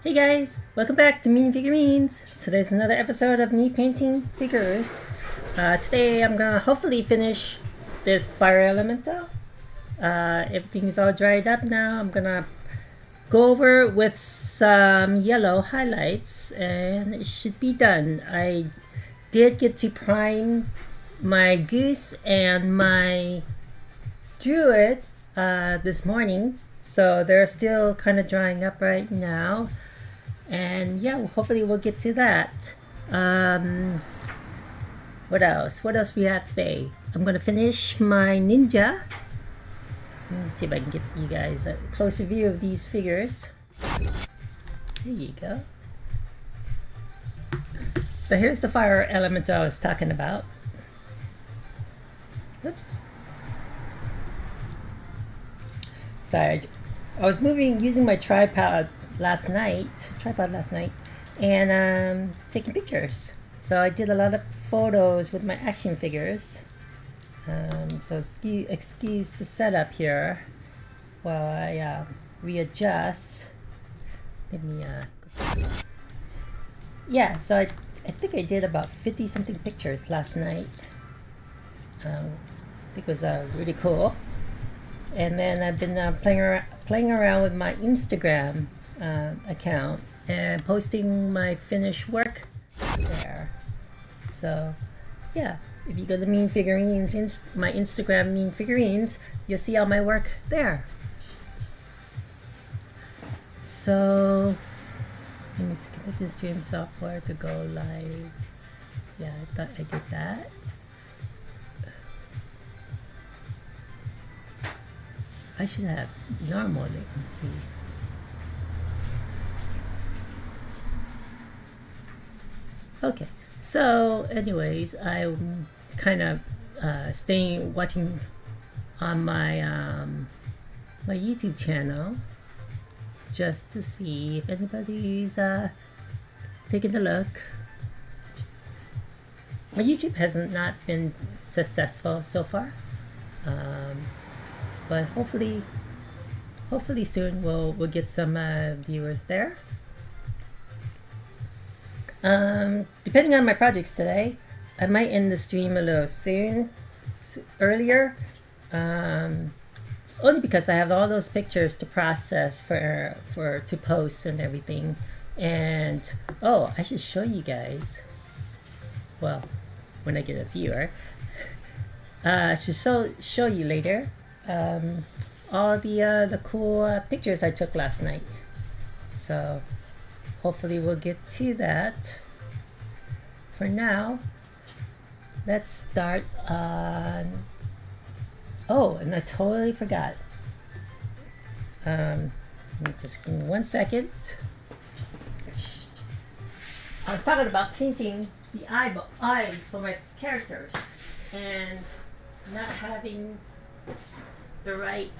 Hey guys, welcome back to Mean Figurines. Today's another episode of me painting figures. Today I'm gonna hopefully finish this fire elemental. Everything's all dried up now. I'm gonna go over with some yellow highlights and it should be done. I did get to prime my goose and my druid this morning, so they're still kind of drying up right now. And yeah, hopefully we'll get to that. What else? What else we have today? I'm gonna finish my ninja. Let me see if I can get you guys a closer view of these figures. There you go. So here's the fire element I was talking about. Oops. Sorry, I was using my tripod last night, and taking pictures. So I did a lot of photos with my action figures. So excuse the setup here while I readjust. Let me yeah. So I think I did about 50 something pictures last night. I think it was really cool. And then I've been playing around with my Instagram account and posting my finished work there. So yeah, if you go to Mean Figurines, my Instagram Mean Figurines, you'll see all my work there. So let me get this stream software to go live. Yeah, I thought I did that. I should have normal latency. Okay, so anyways, I'm kind of watching on my my YouTube channel just to see if anybody's taking a look. My YouTube hasn't not been successful so far, but hopefully soon we'll get some viewers there. Depending on my projects today, I might end the stream a little earlier. Only because I have all those pictures to process to post and everything. And oh, I should show you guys. Well, when I get a viewer, I should show you later. All the cool pictures I took last night. So hopefully we'll get to that. For now, let's start on... Oh, and I totally forgot. Let me just give me 1 second. I was talking about painting the eyes for my characters and not having the right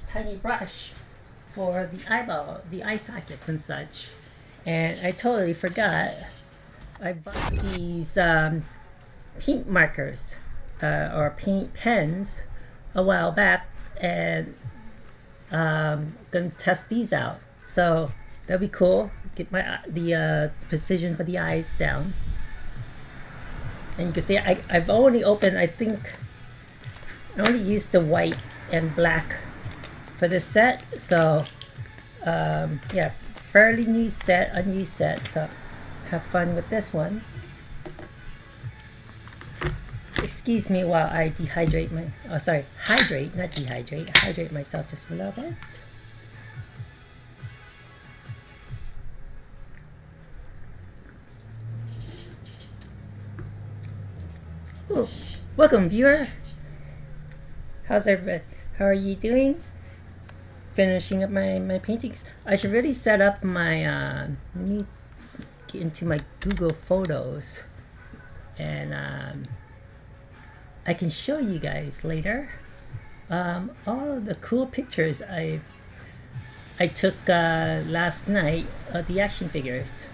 tiny brush for the eye sockets and such. And I totally forgot. I bought these paint markers or paint pens a while back, and gonna test these out. So that'd be cool. Get the precision for the eyes down. And you can see I've only opened, I think I only used the white and black for this set. So yeah, fairly unused set. So have fun with this one. Excuse me while I hydrate myself just a little bit. Ooh, welcome viewer. How's everybody? How are you doing? Finishing up my paintings. I should really set up my let me get into my Google Photos, and I can show you guys later all of the cool pictures I took last night of the action figures.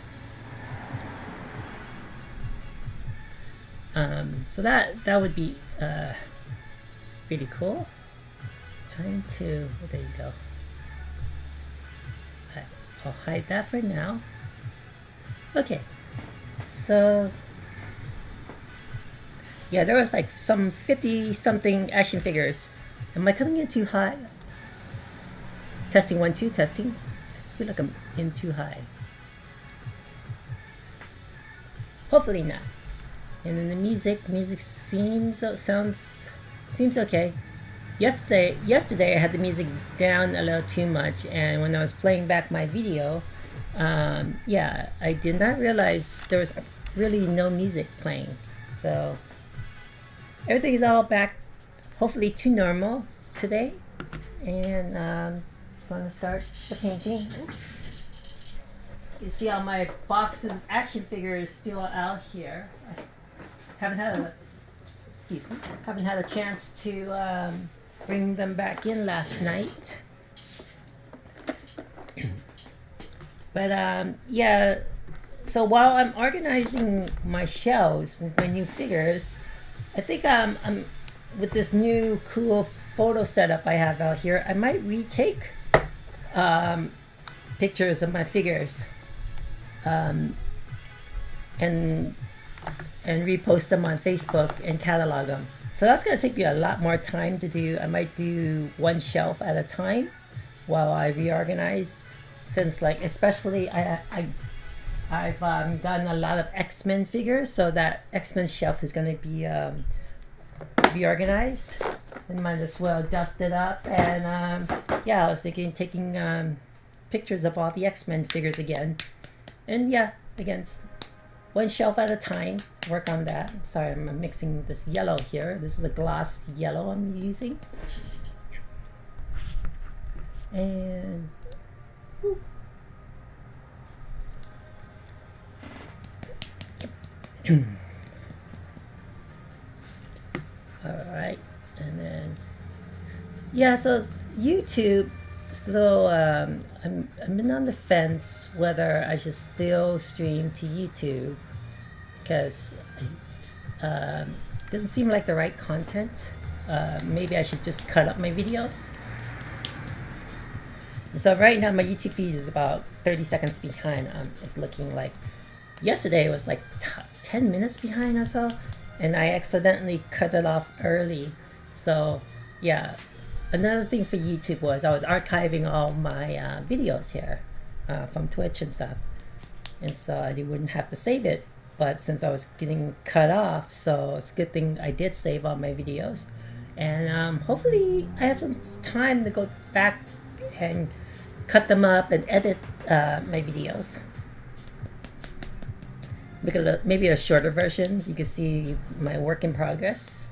So that would be really cool. There you go. I'll hide that for now. Okay, so yeah, there was like some 50 something action figures. Am I coming in too high? Testing 1 2 testing. I feel like I'm in too high. Hopefully not. And then the music seems okay. Yesterday I had the music down a little too much, and when I was playing back my video, yeah, I did not realize there was really no music playing. So everything is all back, hopefully to normal today, and I'm gonna start the painting. Oops. You see all my boxes of action figures still out here. I haven't had a chance to bring them back in last night. But yeah, so while I'm organizing my shelves with my new figures, I think I'm with this new cool photo setup I have out here, I might retake pictures of my figures and repost them on Facebook and catalog them. So that's going to take me a lot more time to do. I might do one shelf at a time while I reorganize, since like especially I've gotten a lot of X-Men figures, so that X-Men shelf is going to be reorganized, and might as well dust it up. And yeah, I was thinking taking pictures of all the X-Men figures again, and yeah, again, one shelf at a time, work on that. Sorry, I'm mixing this yellow here. This is a gloss yellow I'm using. And alright, and then yeah, so YouTube, so I've been on the fence whether I should still stream to YouTube, because it doesn't seem like the right content. Maybe I should just cut up my videos. So right now my YouTube feed is about 30 seconds behind. It's looking like yesterday it was like 10 minutes behind or so, and I accidentally cut it off early. So yeah, another thing for YouTube was I was archiving all my videos here from Twitch and stuff, and so I wouldn't have to save it. But since I was getting cut off, so it's a good thing I did save all my videos, and hopefully I have some time to go back and cut them up and edit my videos. Maybe a shorter version so you can see my work in progress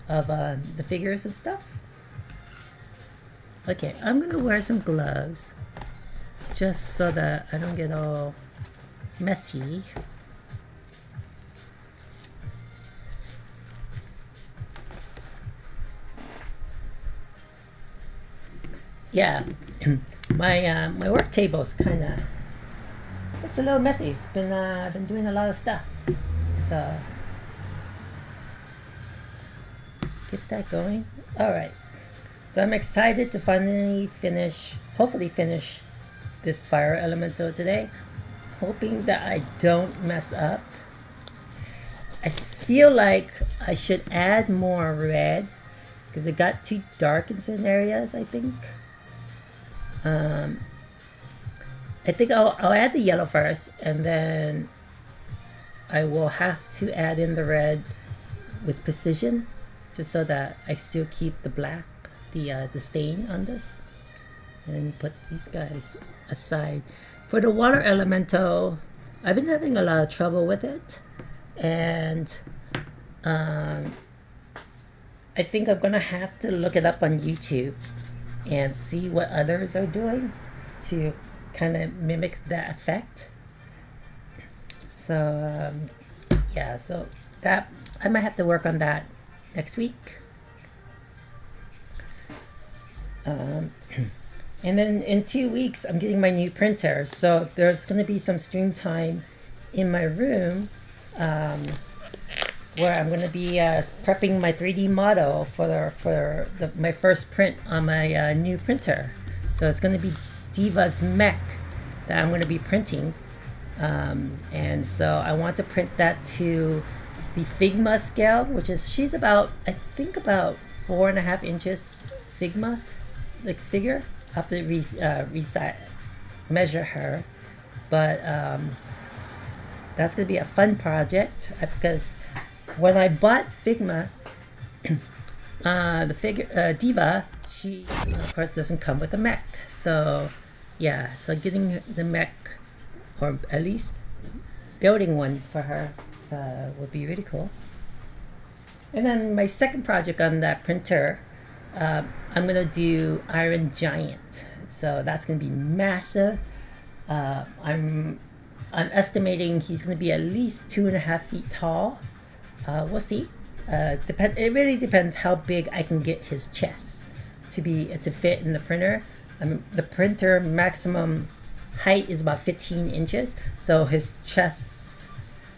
of the figures and stuff. Okay, I'm gonna wear some gloves just so that I don't get all messy. Yeah, my work table's it's a little messy. It's been I've been doing a lot of stuff, so get that going. All right, so I'm excited to finally hopefully finish this fire elemental today, hoping that I don't mess up. I feel like I should add more red because it got too dark in certain areas, I think. I think I'll add the yellow first, and then I will have to add in the red with precision, just so that I still keep the black, the stain on this, and put these guys aside. For the water elemental, I've been having a lot of trouble with it, and I think I'm gonna have to look it up on YouTube and see what others are doing to kind of mimic that effect. So yeah, so that I might have to work on that next week. And then in 2 weeks I'm getting my new printer, so there's going to be some stream time in my room where I'm going to be prepping my 3D model for my first print on my new printer. So it's going to be Diva's Mech, that I'm going to be printing. And so I want to print that to the Figma scale, which is, she's about, I think about 4.5 inches Figma, like figure. I have to measure her. But that's going to be a fun project because when I bought Figma, the figure Diva, she of course doesn't come with a mech. So yeah, so getting the mech, or at least building one for her, would be really cool. And then my second project on that printer, I'm gonna do Iron Giant. So that's gonna be massive. I'm estimating he's gonna be at least 2.5 feet tall. We'll see. It really depends how big I can get his chest to fit in the printer. I mean, the printer maximum height is about 15 inches, so his chest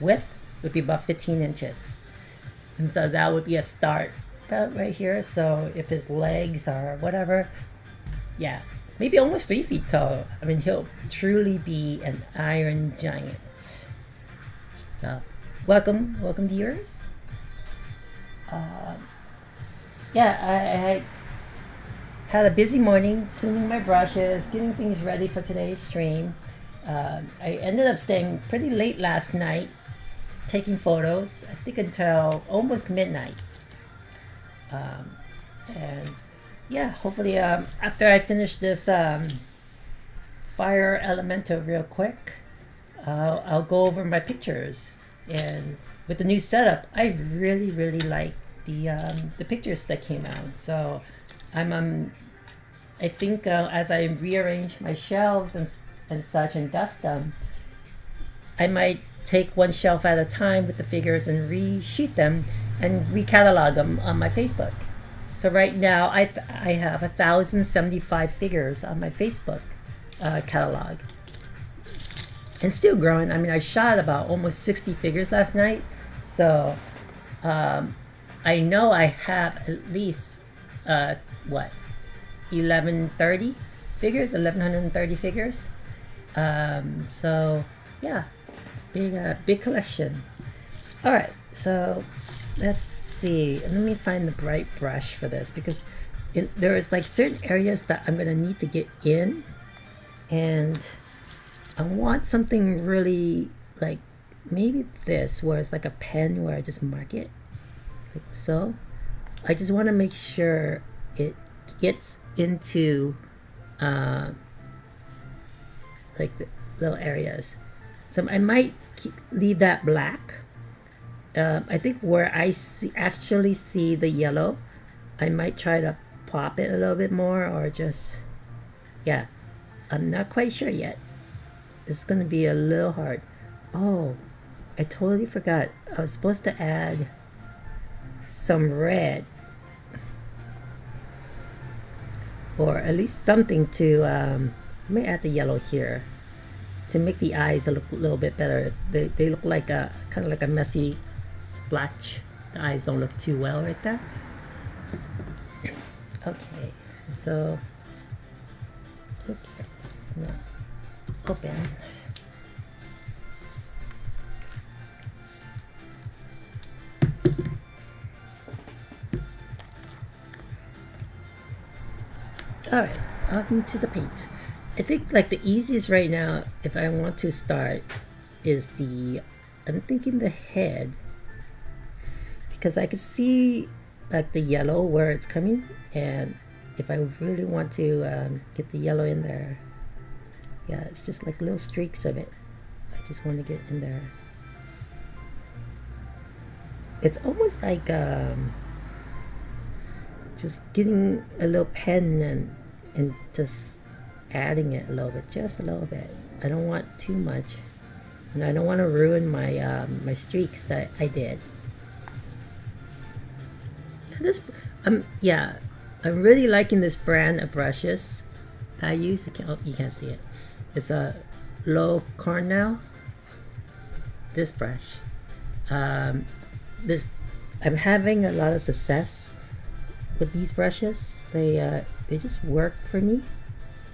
width would be about 15 inches, and so that would be a start about right here. So if his legs are whatever, yeah, maybe almost 3 feet tall. I mean, he'll truly be an Iron Giant. So welcome viewers. Yeah, I had a busy morning cleaning my brushes, getting things ready for today's stream. I ended up staying pretty late last night taking photos, I think until almost midnight. And yeah, hopefully after I finish this fire elemental real quick, I'll go over my pictures. And with the new setup, I really like the pictures that came out. So I think as I rearrange my shelves and such and dust them, I might take one shelf at a time with the figures and reshoot them and recatalog them on my Facebook. So right now I have 1,075 figures on my Facebook catalog, and still growing. I mean, I shot about almost 60 figures last night, so I know I have at least 1130 figures. So yeah, big collection. All right, so let's see. Let me find the bright brush for this, because there is like certain areas that I'm gonna need to get in, and I want something really like maybe this, where it's like a pen where I just mark it like so. I just want to make sure it gets into like the little areas. So I might leave that black. I think where I actually see the yellow, I might try to pop it a little bit more, or just, yeah, I'm not quite sure yet. It's gonna be a little hard. Oh, I totally forgot. I was supposed to add some red, or at least something to, let me add the yellow here to make the eyes look a little bit better. They look like a kind of like a messy splotch. The eyes don't look too well right there. Okay, so oops, it's not open. Alright, on to the paint. I think like the easiest right now, if I want to start, is I'm thinking the head, because I can see like the yellow where it's coming, and if I really want to get the yellow in there, yeah, it's just like little streaks of it. I just want to get in there. It's almost like just getting a little pen and just adding it a little bit, just a little bit. I don't want too much, and I don't want to ruin my my streaks that I did. Yeah, I'm really liking this brand of brushes I use. You can't see it. It's a Low Cornell. This brush. I'm having a lot of success with these brushes. They just work for me.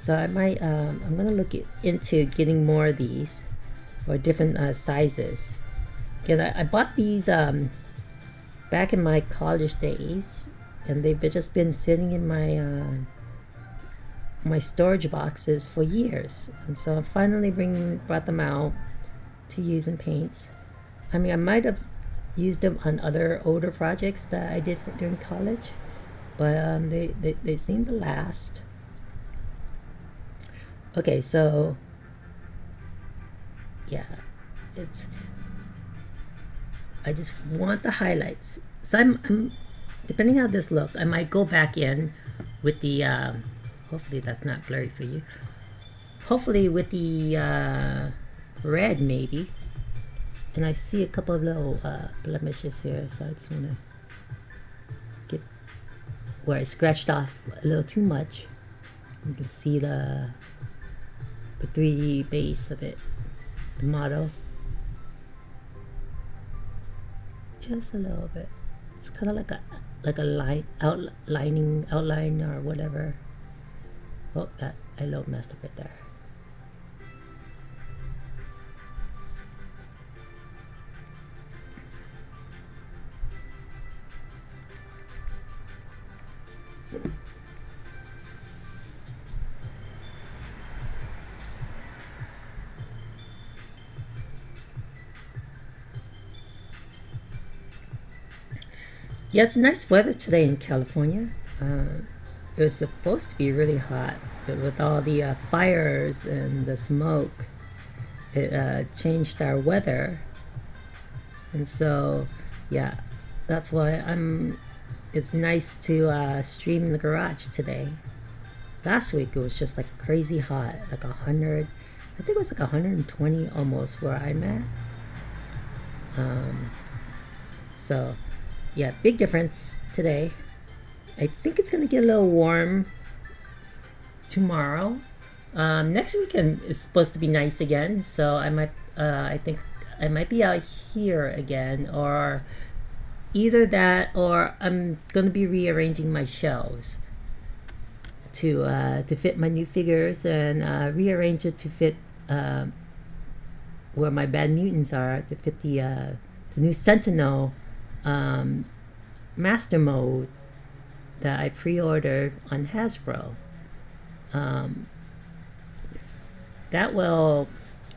So I might, I'm gonna look into getting more of these, or different sizes. Again, I bought these back in my college days, and they've just been sitting in my storage boxes for years. And so I finally brought them out to use in paints. I mean, I might have used them on other older projects that I did during college, but they seem to last. Okay, so yeah, it's, I just want the highlights. So I'm depending on how this look, I might go back in with the hopefully that's not blurry for you. Hopefully with the red maybe. And I see a couple of little blemishes here, so I just want to get where I scratched off a little too much. You can see the 3D base of it, the motto. Just a little bit. It's kind of like a line outline or whatever. Oh, that I little messed up right there. Yeah, it's nice weather today in California. It was supposed to be really hot, but with all the fires and the smoke, it changed our weather. And so, yeah, that's why it's nice to stream in the garage today. Last week it was just like crazy hot, like 100, I think it was like 120 almost where I'm at. So, yeah, big difference today. I think it's gonna get a little warm tomorrow. Next weekend is supposed to be nice again, so I think I might be out here again, or either that, or I'm gonna be rearranging my shelves to fit my new figures, and rearrange it to fit where my Bad Mutants are, to fit the new Sentinel Master Mode that I pre-ordered on Hasbro. That will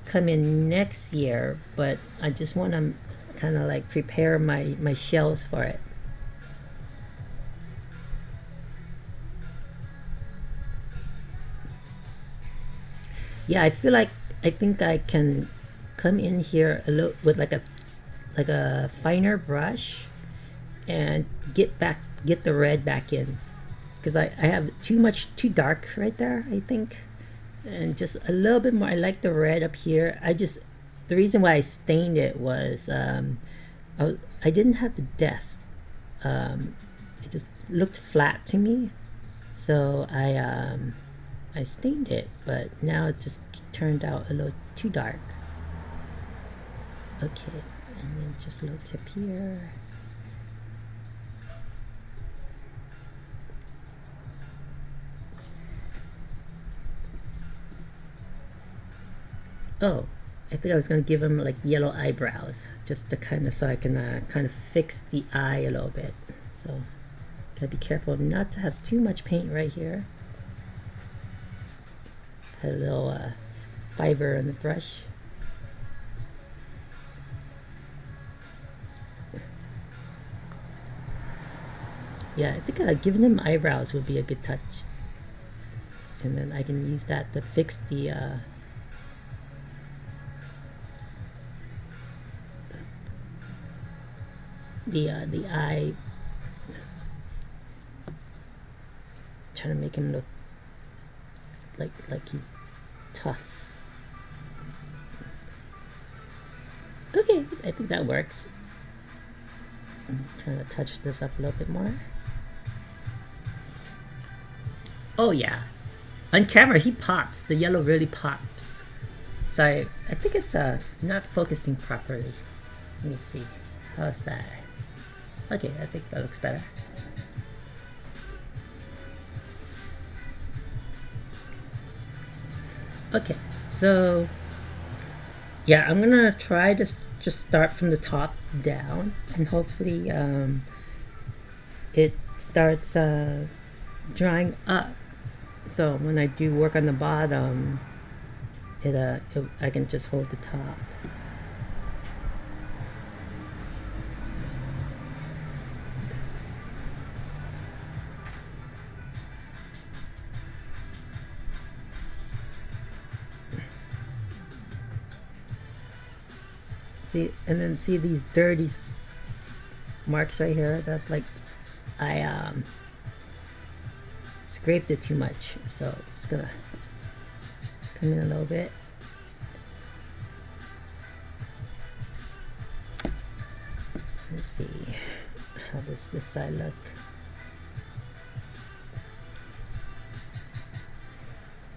come in next year, but I just want to kind of like prepare my shelves for it. Yeah, I think I can come in here a little with like a finer brush and get the red back in, because I have too dark right there, I think, and just a little bit more. I like the red up here. The reason why I stained it was I didn't have the depth. It just looked flat to me, so I stained it, but now it just turned out a little too dark. Okay, and then just a little tip here. Oh, I think I was gonna give him like yellow eyebrows, just to kind of, so I can kind of fix the eye a little bit. So gotta be careful not to have too much paint right here. Had a little fiber in the brush. Yeah, I think giving him eyebrows would be a good touch, and then I can use that to fix the eye. Trying to make him look like he's tough. Okay, I think that works. I'm trying to touch this up a little bit more. Oh yeah, on camera he pops. The yellow really pops. Sorry, I think it's not focusing properly. Let me see. How's that? Okay, I think that looks better. Okay, so yeah, I'm gonna try to just start from the top down, and hopefully it starts drying up. So when I do work on the bottom, I can just hold the top. See, and then see these dirty marks right here. That's like I scraped it too much, so it's gonna come in a little bit. Let's see, how does this side look?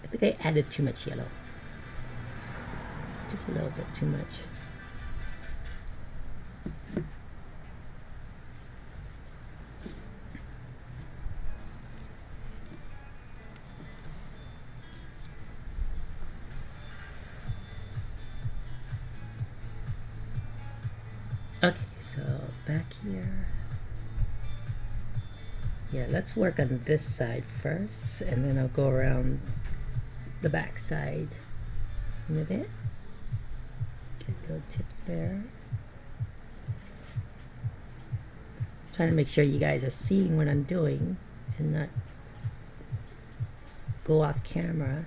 I think I added too much yellow, just a little bit too much. Okay, so back here. Yeah, let's work on this side first, and then I'll go around the back side in a bit. Get little tips there. Trying to make sure you guys are seeing what I'm doing and not go off camera.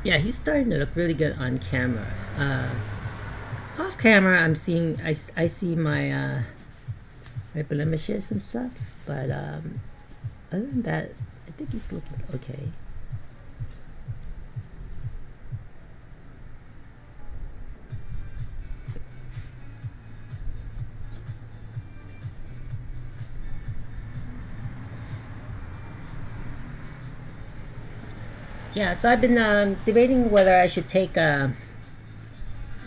Yeah, he's starting to look really good on camera. Off camera, I see my my blemishes and stuff, but other than that, I think he's looking okay. Yeah, so I've been debating whether I should take when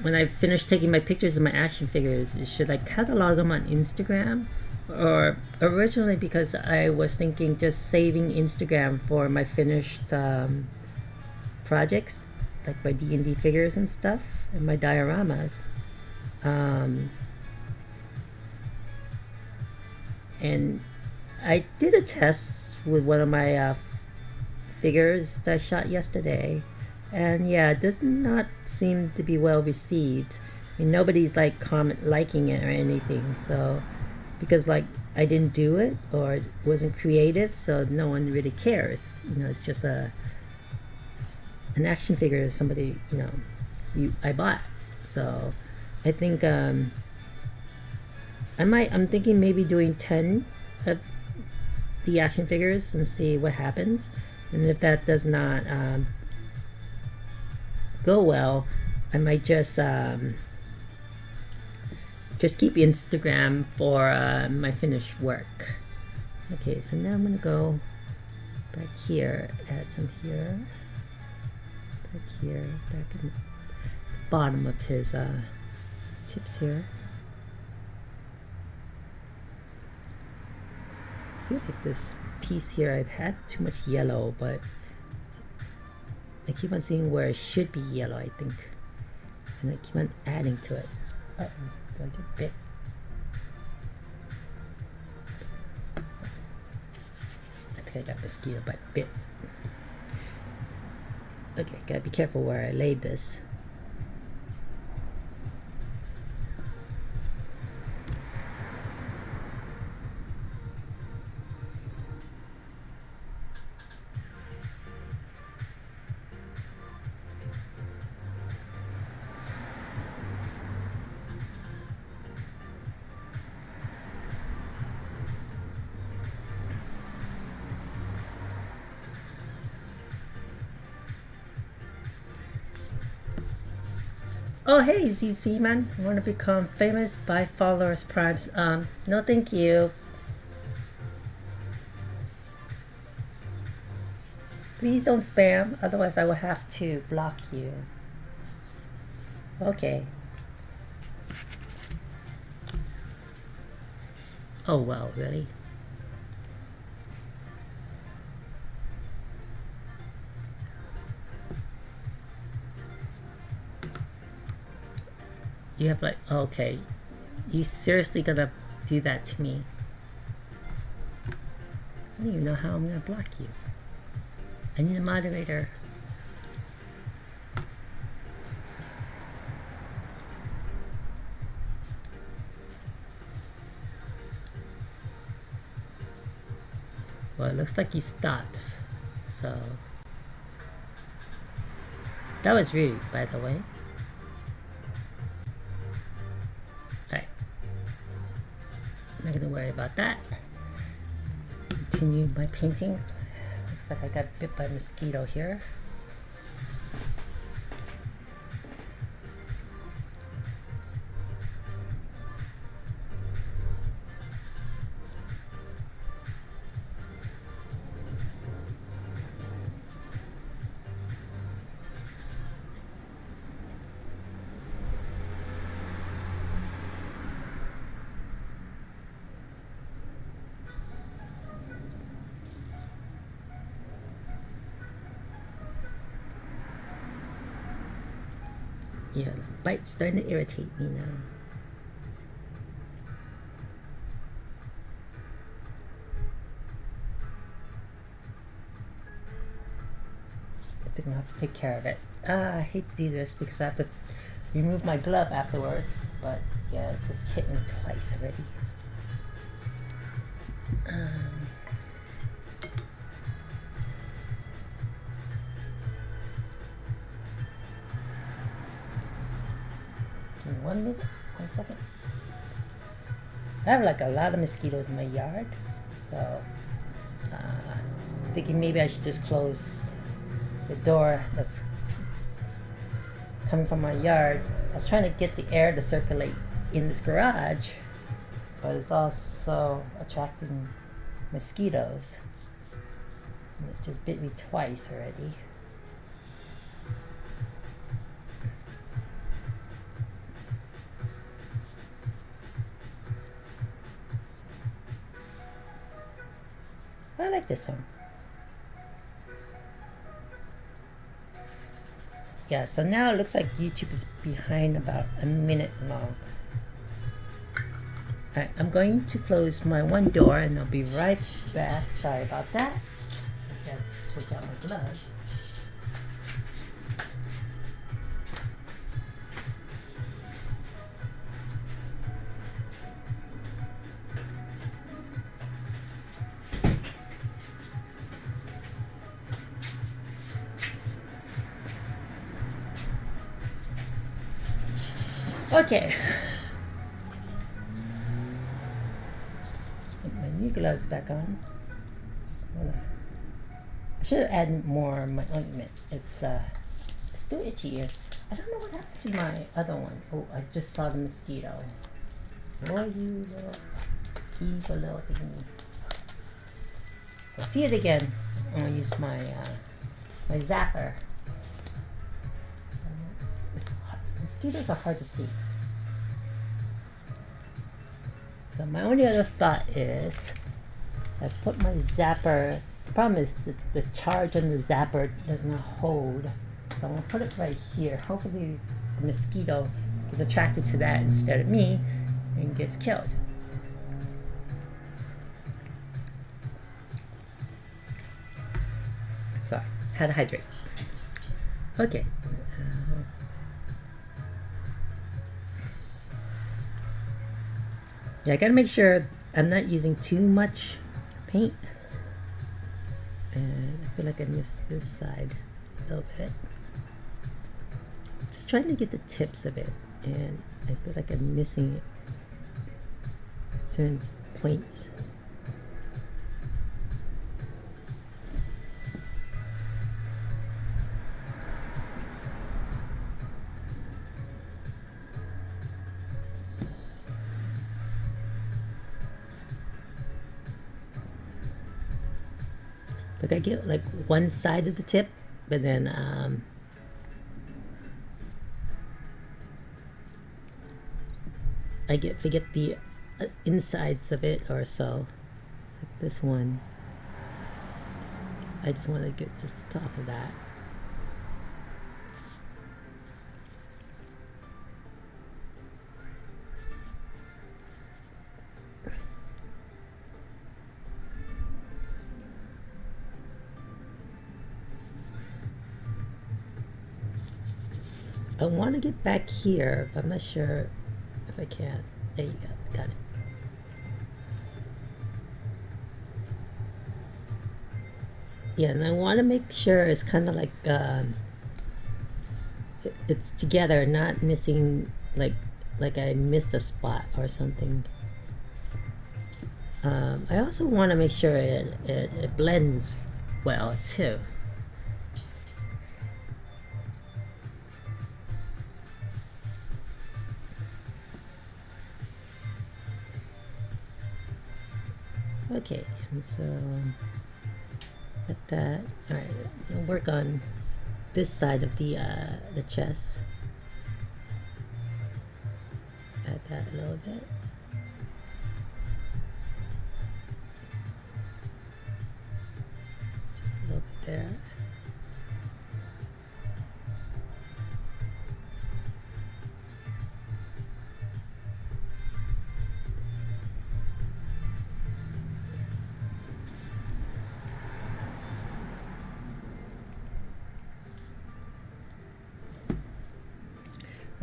I finish taking my pictures of my action figures, should I catalog them on Instagram? Or originally, because I was thinking just saving Instagram for my finished projects, like my D&D figures and stuff, and my dioramas. And I did a test with one of my figures that I shot yesterday, and yeah, it does not seem to be well received. I mean, nobody's like liking it or anything, so because like I didn't do it or it wasn't creative, so no one really cares. You know, it's just an action figure somebody, I bought. So I think I'm thinking maybe doing 10 of the action figures and see what happens. And if that does not go well, I might just keep Instagram for my finished work. Okay, so now I'm gonna go back here, add some here, back here, back in the bottom of his chips here. I feel like this piece here, I've had too much yellow, but I keep on seeing where it should be yellow, I think, and I keep on adding to it. Uh-oh, do I get bit? I think I got mosquito bit. Okay, gotta be careful where I laid this. Oh, hey, ZZ man. Want to become famous by followers primes? No, thank you. Please don't spam, otherwise I will have to block you. Okay. Oh, wow, really? You have like, okay. You seriously gonna do that to me? I don't even know how I'm gonna block you. I need a moderator. Well, it looks like you stopped. So that was rude, by the way. Alright. Not gonna worry about that. Continue my painting. Looks like I got bit by a mosquito here. Yeah, the bite's starting to irritate me now. I think I'll have to take care of it. I hate to do this because I have to remove my glove afterwards, but yeah, it just hit me twice already. Give me 1 minute, 1 second. I have like a lot of mosquitoes in my yard, so thinking maybe I should just close the door that's coming from my yard. I was trying to get the air to circulate in this garage, but it's also attracting mosquitoes. And it just bit me twice already. I like this one. Yeah, so now it looks like YouTube is behind about a minute long. Alright, I'm going to close my one door and I'll be right back. Sorry about that. I gotta switch out my gloves. Okay. Put my new gloves back on. I should have added more of my ointment. It's still itchy. I don't know what happened to my other one. Oh, I just saw the mosquito. Boy, you little evil little thingy. I'll see it again. I'm gonna use my my zapper. Mosquitoes are hard to see. So my only other thought is I put my zapper. The problem is the charge on the zapper does not hold. So I'm gonna put it right here. Hopefully the mosquito is attracted to that instead of me and gets killed. Sorry, had to hydrate. Okay. Yeah, I gotta make sure I'm not using too much paint. And I feel like I missed this side a little bit. Just trying to get the tips of it, and I feel like I'm missing certain points. Like I get like one side of the tip, but then I forget the insides of it or so. Like this one. I just want to get just the top of that. I want to get back here, but I'm not sure if I can. There you go. Got it. Yeah, and I want to make sure it's kind of like it's together, not missing like I missed a spot or something. I also want to make sure it blends well too. Okay, and so like that. All right, I'll work on this side of the chest. Add that a little bit. Just a little bit there.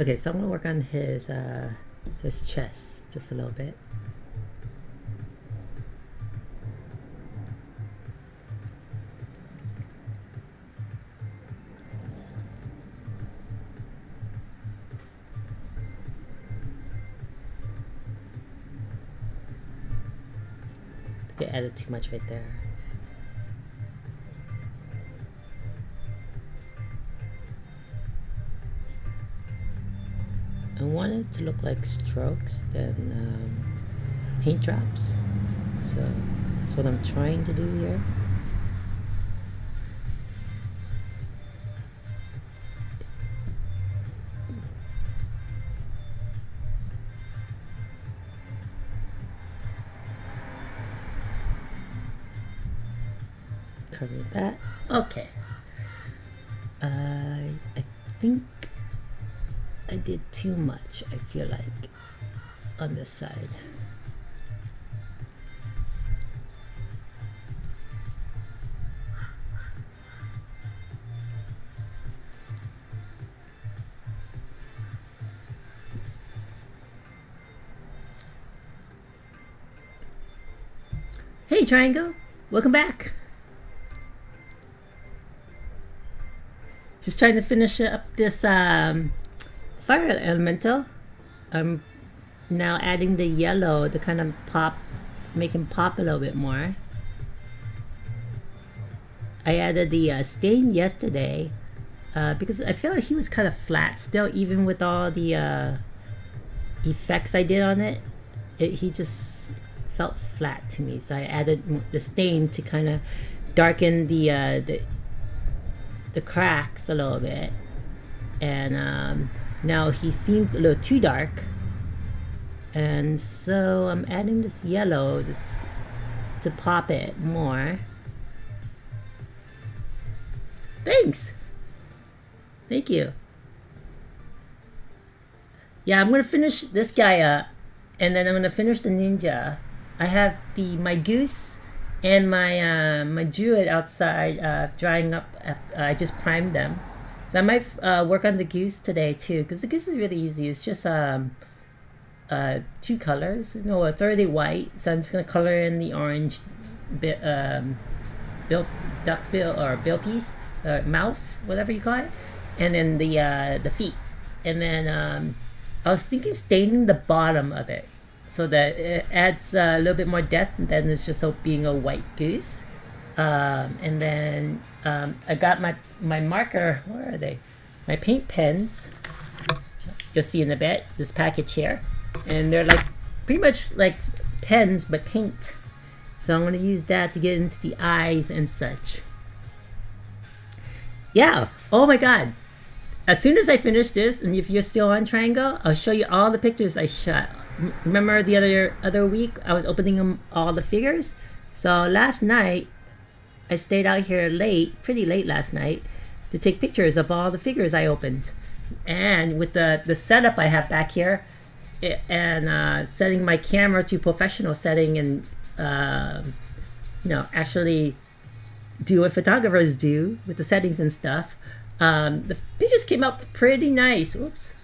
Okay, so I'm gonna work on his chest just a little bit. I added too much right there. I want it to look like strokes than paint drops. So that's what I'm trying to do here. Cover that. Okay. I think I did too much, I feel like, on this side. Hey Triangle, welcome back. Just trying to finish up this fire elemental. I'm now adding the yellow to kind of make him pop a little bit more. I added the stain yesterday because I feel like he was kind of flat still, even with all the effects I did on it. He just felt flat to me, so I added the stain to kind of darken the cracks a little bit. And now he seemed a little too dark, and so I'm adding this yellow just to pop it more. Thanks. Thank you. Yeah, I'm gonna finish this guy up, and then I'm gonna finish the ninja. I have my goose and my druid outside drying up. I just primed them, so I might work on the goose today too, because the goose is really easy. It's just two colors. No, it's already white, so I'm just gonna color in the orange duck bill or bill piece, mouth, whatever you call it, and then the feet, and then I was thinking staining the bottom of it so that it adds a little bit more depth than it's just being a white goose. And then I got my marker. Where are they? My paint pens. You'll see in a bit this package here, and they're like pretty much like pens but paint. So I'm going to use that to get into the eyes and such. Yeah. Oh my god. As soon as I finish this, and if you're still on Triangle, I'll show you all the pictures I shot. Remember the other week I was opening them all the figures? So last night I stayed out here late, pretty late last night, to take pictures of all the figures I opened. And with the setup I have back here, and setting my camera to professional setting, and actually do what photographers do with the settings and stuff. The pictures came out pretty nice. Oops.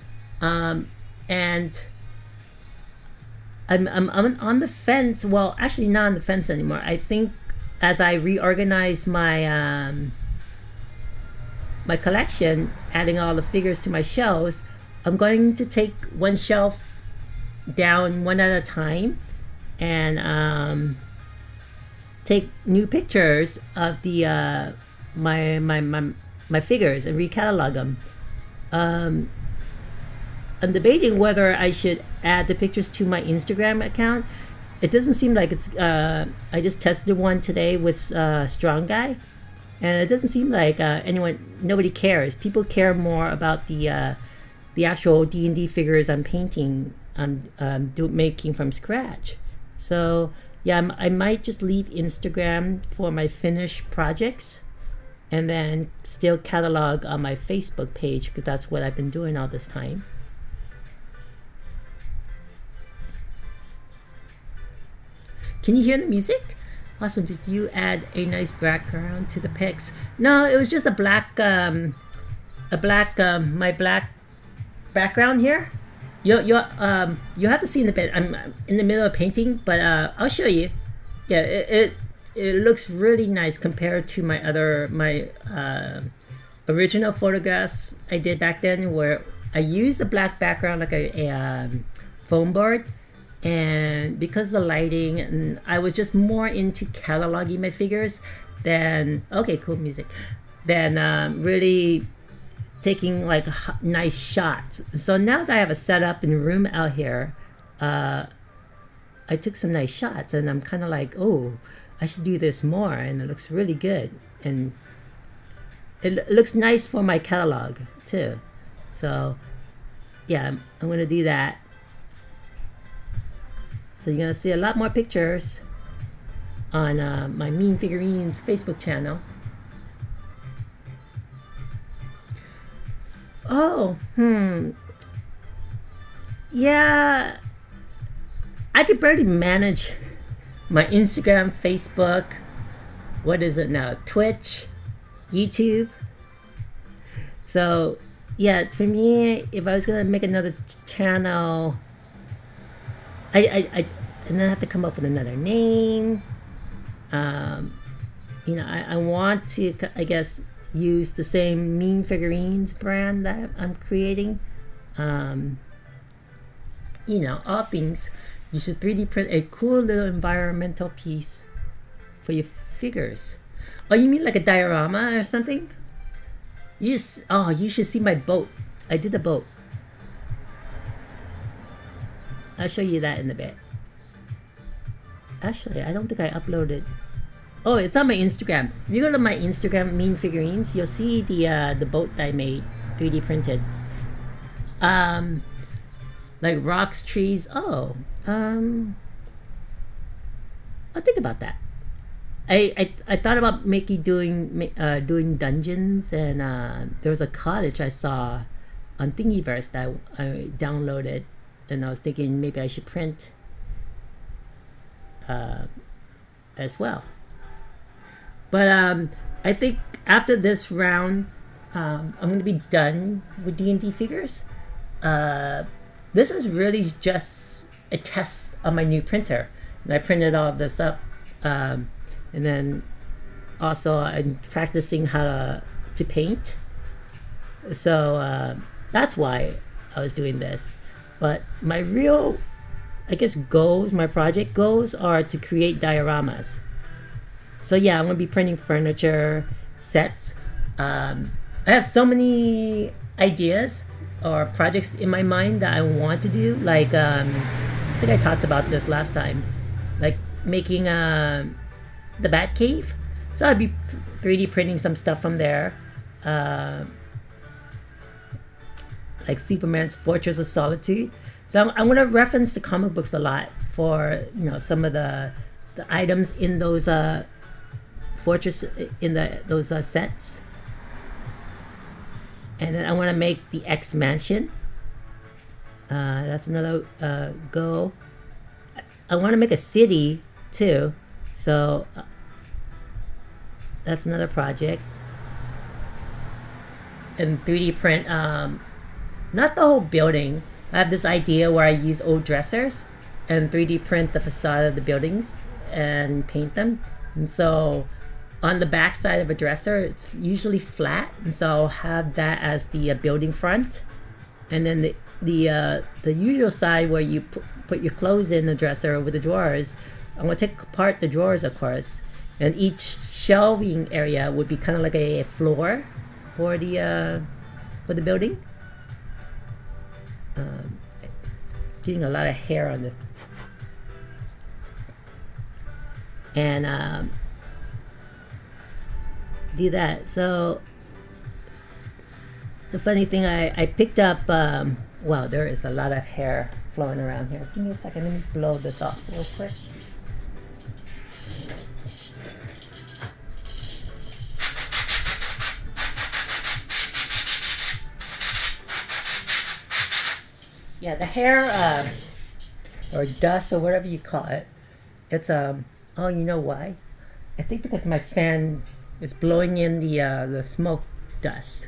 And I'm on the fence. Well, actually not on the fence anymore. I think as I reorganize my my collection, adding all the figures to my shelves, I'm going to take one shelf down one at a time, and take new pictures of the my figures and recatalog them. I'm debating whether I should add the pictures to my Instagram account. It doesn't seem like it's. I just tested one today with Strong Guy, and it doesn't seem like nobody cares. People care more about the actual D&D figures I'm painting, making from scratch. So yeah, I might just leave Instagram for my finished projects, and then still catalog on my Facebook page, because that's what I've been doing all this time. Can you hear the music? Awesome. Did you add a nice background to the pics? No, it was just a black my black background here. You have to see in a bit. I'm in the middle of painting, but I'll show you. Yeah, it looks really nice compared to my original photographs I did back then, where I used a black background like a foam board. And because of the lighting, and I was just more into cataloging my figures than cool music, than really taking like nice shots. So now that I have a setup and room out here, I took some nice shots, and I'm kind of like, oh, I should do this more, and it looks really good, and it looks nice for my catalog too. So yeah, I'm gonna do that. So you're gonna see a lot more pictures on my Mean Figurines Facebook channel. Yeah, I could barely manage my Instagram, Facebook, what is it now, Twitch, YouTube. So yeah, for me, if I was gonna make another channel, I and then I have to come up with another name. I want to, I guess, use the same Mean Figurines brand that I'm creating. All things. You should 3D print a cool little environmental piece for your figures. Oh, you mean like a diorama or something? You should see my boat. I did the boat. I'll show you that in a bit. Actually, I don't think I uploaded. Oh, it's on my Instagram. If you go to my Instagram, Mean Figurines, you'll see the boat that I made, 3D printed. Like rocks, trees. I'll think about that. I thought about doing dungeons, and there was a cottage I saw on Thingiverse that I downloaded, and I was thinking maybe I should print as well. But I think after this round, I'm going to be done with D&D figures. This is really just a test on my new printer. And I printed all of this up. And then also I'm practicing how to paint. So that's why I was doing this. But my real, I guess, goals, my project goals are to create dioramas. So yeah, I'm going to be printing furniture, sets. I have so many ideas or projects in my mind that I want to do. Like, I think I talked about this last time. Like making the Bat Cave. So I'd be 3D printing some stuff from there. Uh, like Superman's Fortress of Solitude. So I'm going to reference the comic books a lot for some of the items in those fortress in those sets. And then I want to make the X Mansion. That's another goal. I want to make a city too, so that's another project. And 3D print, not the whole building. I have this idea where I use old dressers and 3D print the facade of the buildings and paint them. And so on the back side of a dresser, it's usually flat, and so I'll have that as the building front. And then the usual side where you put your clothes in the dresser with the drawers, I'm going to take apart the drawers, of course, and each shelving area would be kind of like a floor for the building. Getting a lot of hair on this. And do that. So the funny thing, I picked up, wow, there is a lot of hair flowing around here. Give me a second, let me blow this off real quick. Yeah, the hair, or dust, or whatever you call it, it's, oh, you know why? I think because my fan is blowing in the smoke dust.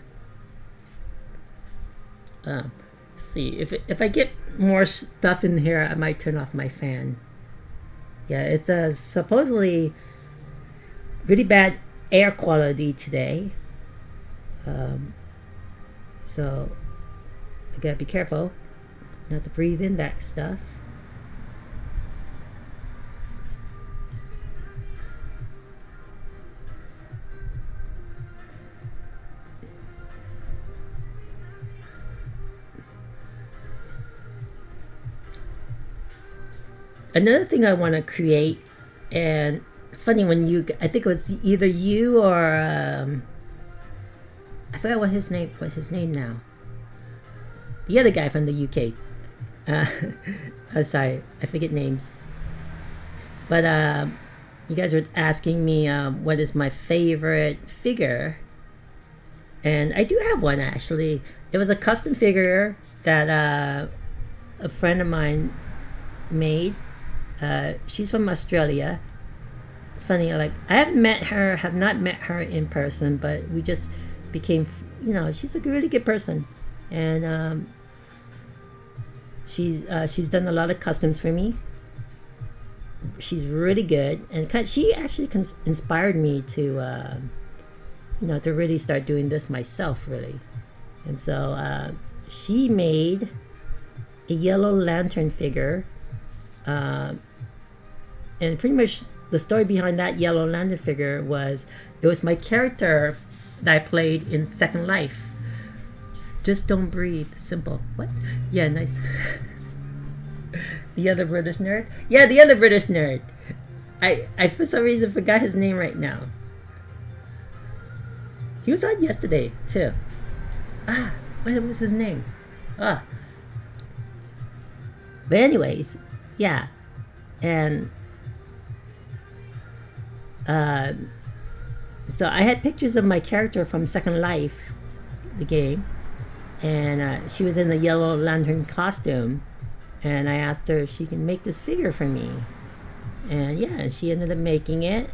See, if I get more stuff in here, I might turn off my fan. Yeah, it's supposedly really bad air quality today. So I gotta be careful not to breathe in that stuff. Another thing I want to create, and it's funny when I think it was either you or I forgot what's his name now. The other guy from the UK. Sorry, I forget names. But you guys were asking me what is my favorite figure, and I do have one actually. It was a custom figure that a friend of mine made. She's from Australia. It's funny, like I have not met her in person, but we just became, she's a really good person, and she's done a lot of customs for me. She's really good, and she actually inspired me to, to really start doing this myself, really. And so she made a Yellow Lantern figure. And pretty much the story behind that Yellow Lantern figure was, it was my character that I played in Second Life. Just don't breathe. Simple. What? Yeah, nice. The other British nerd? Yeah, the other British nerd. I for some reason forgot his name right now. He was on yesterday, too. What was his name? But anyways, yeah. And so I had pictures of my character from Second Life, the game, and she was in the Yellow Lantern costume, and I asked her if she can make this figure for me, and yeah, she ended up making it.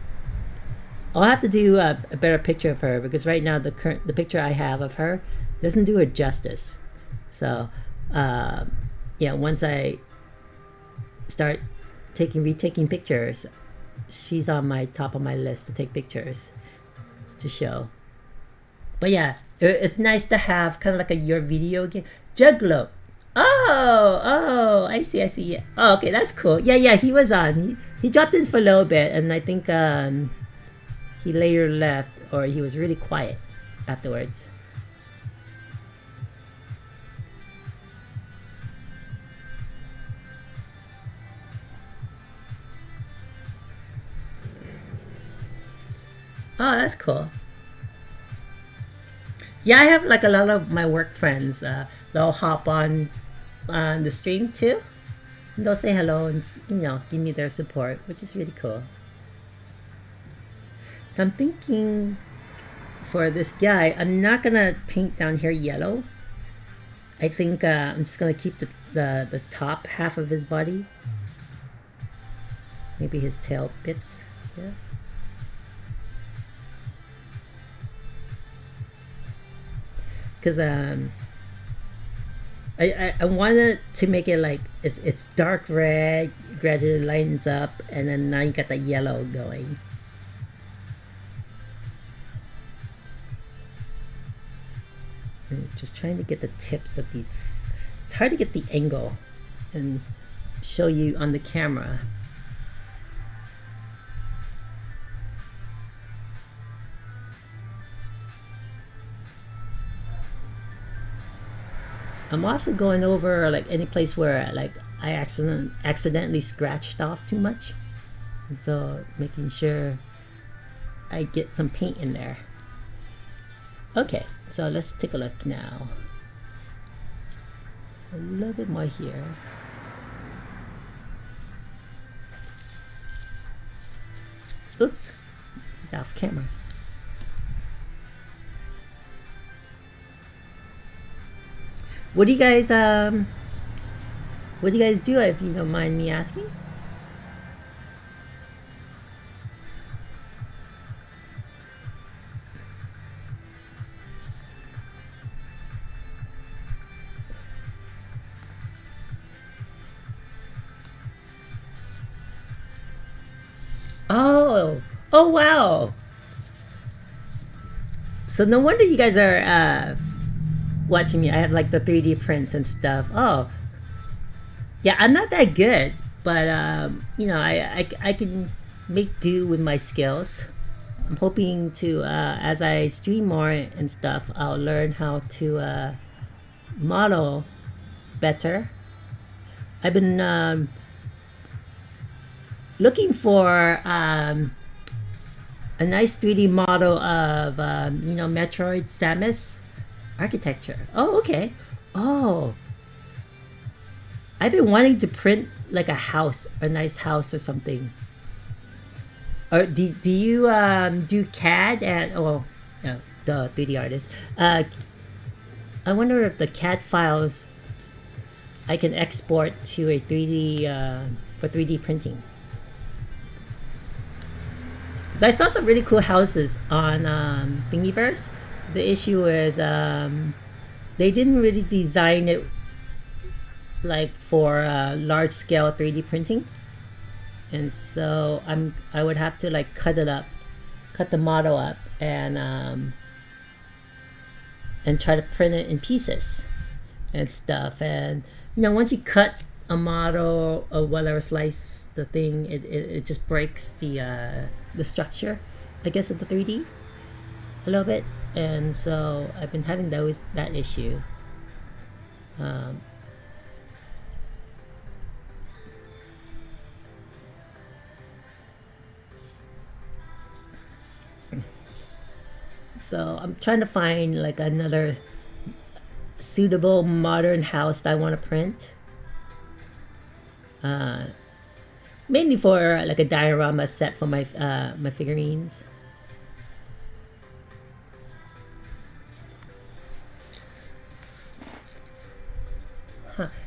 I'll have to do a better picture of her, because right now the picture I have of her doesn't do her justice. So yeah, once I start retaking pictures, she's on my top of my list to take pictures to show. But yeah, it's nice to have kind of like your video game. Juggalo. Oh, I see. Yeah. Oh, okay, that's cool. Yeah, he was on. He dropped in for a little bit, and I think he later left, or he was really quiet afterwards. Oh, that's cool. Yeah, I have like a lot of my work friends. They'll hop on the stream too. And they'll say hello and give me their support, which is really cool. So I'm thinking for this guy, I'm not gonna paint down here yellow. I think I'm just gonna keep the top half of his body. Maybe his tail bits. Yeah. Because I wanted to make it like it's dark red, gradually lightens up, and then now you got the yellow going. And just trying to get the tips of these. It's hard to get the angle and show you on the camera. I'm also going over like any place where like I accidentally scratched off too much, and so making sure I get some paint in there. Okay, so let's take a look now. A little bit more here. Oops, it's off camera. What do you guys do if you don't mind me asking? Oh wow. So no wonder you guys are watching me. I have like the 3D prints and stuff. Oh, yeah, I'm not that good, but I can make do with my skills. I'm hoping to as I stream more and stuff, I'll learn how to model better. I've been looking for a nice 3D model of Metroid Samus architecture. Oh, okay. Oh, I've been wanting to print like a house, a nice house or something. Or do you do CAD and the 3D artist? I wonder if the CAD files I can export to a 3D for 3D printing. Because I saw some really cool houses on Thingiverse. The issue is they didn't really design it like for large scale 3D printing, and so I would have to like cut the model up and try to print it in pieces and stuff. And once you cut a model or whatever, slice the thing, it just breaks the structure, I guess, of the 3D a little bit. And so I've been having that issue. So I'm trying to find like another suitable modern house that I want to print. Mainly for like a diorama set for my my figurines.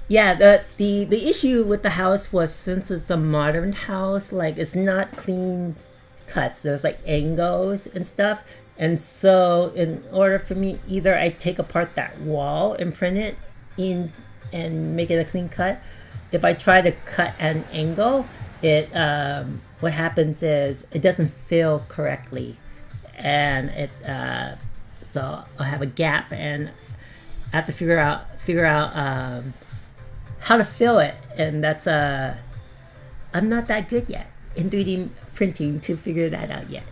Yeah, the issue with the house was, since it's a modern house, like it's not clean cuts. There's like angles and stuff. And so in order for me, either I take apart that wall and print it in and make it a clean cut. If I try to cut at an angle, it what happens is it doesn't fill correctly, and it so I have a gap, and I have to figure out how to fill it, and that's I'm not that good yet in 3D printing to figure that out yet.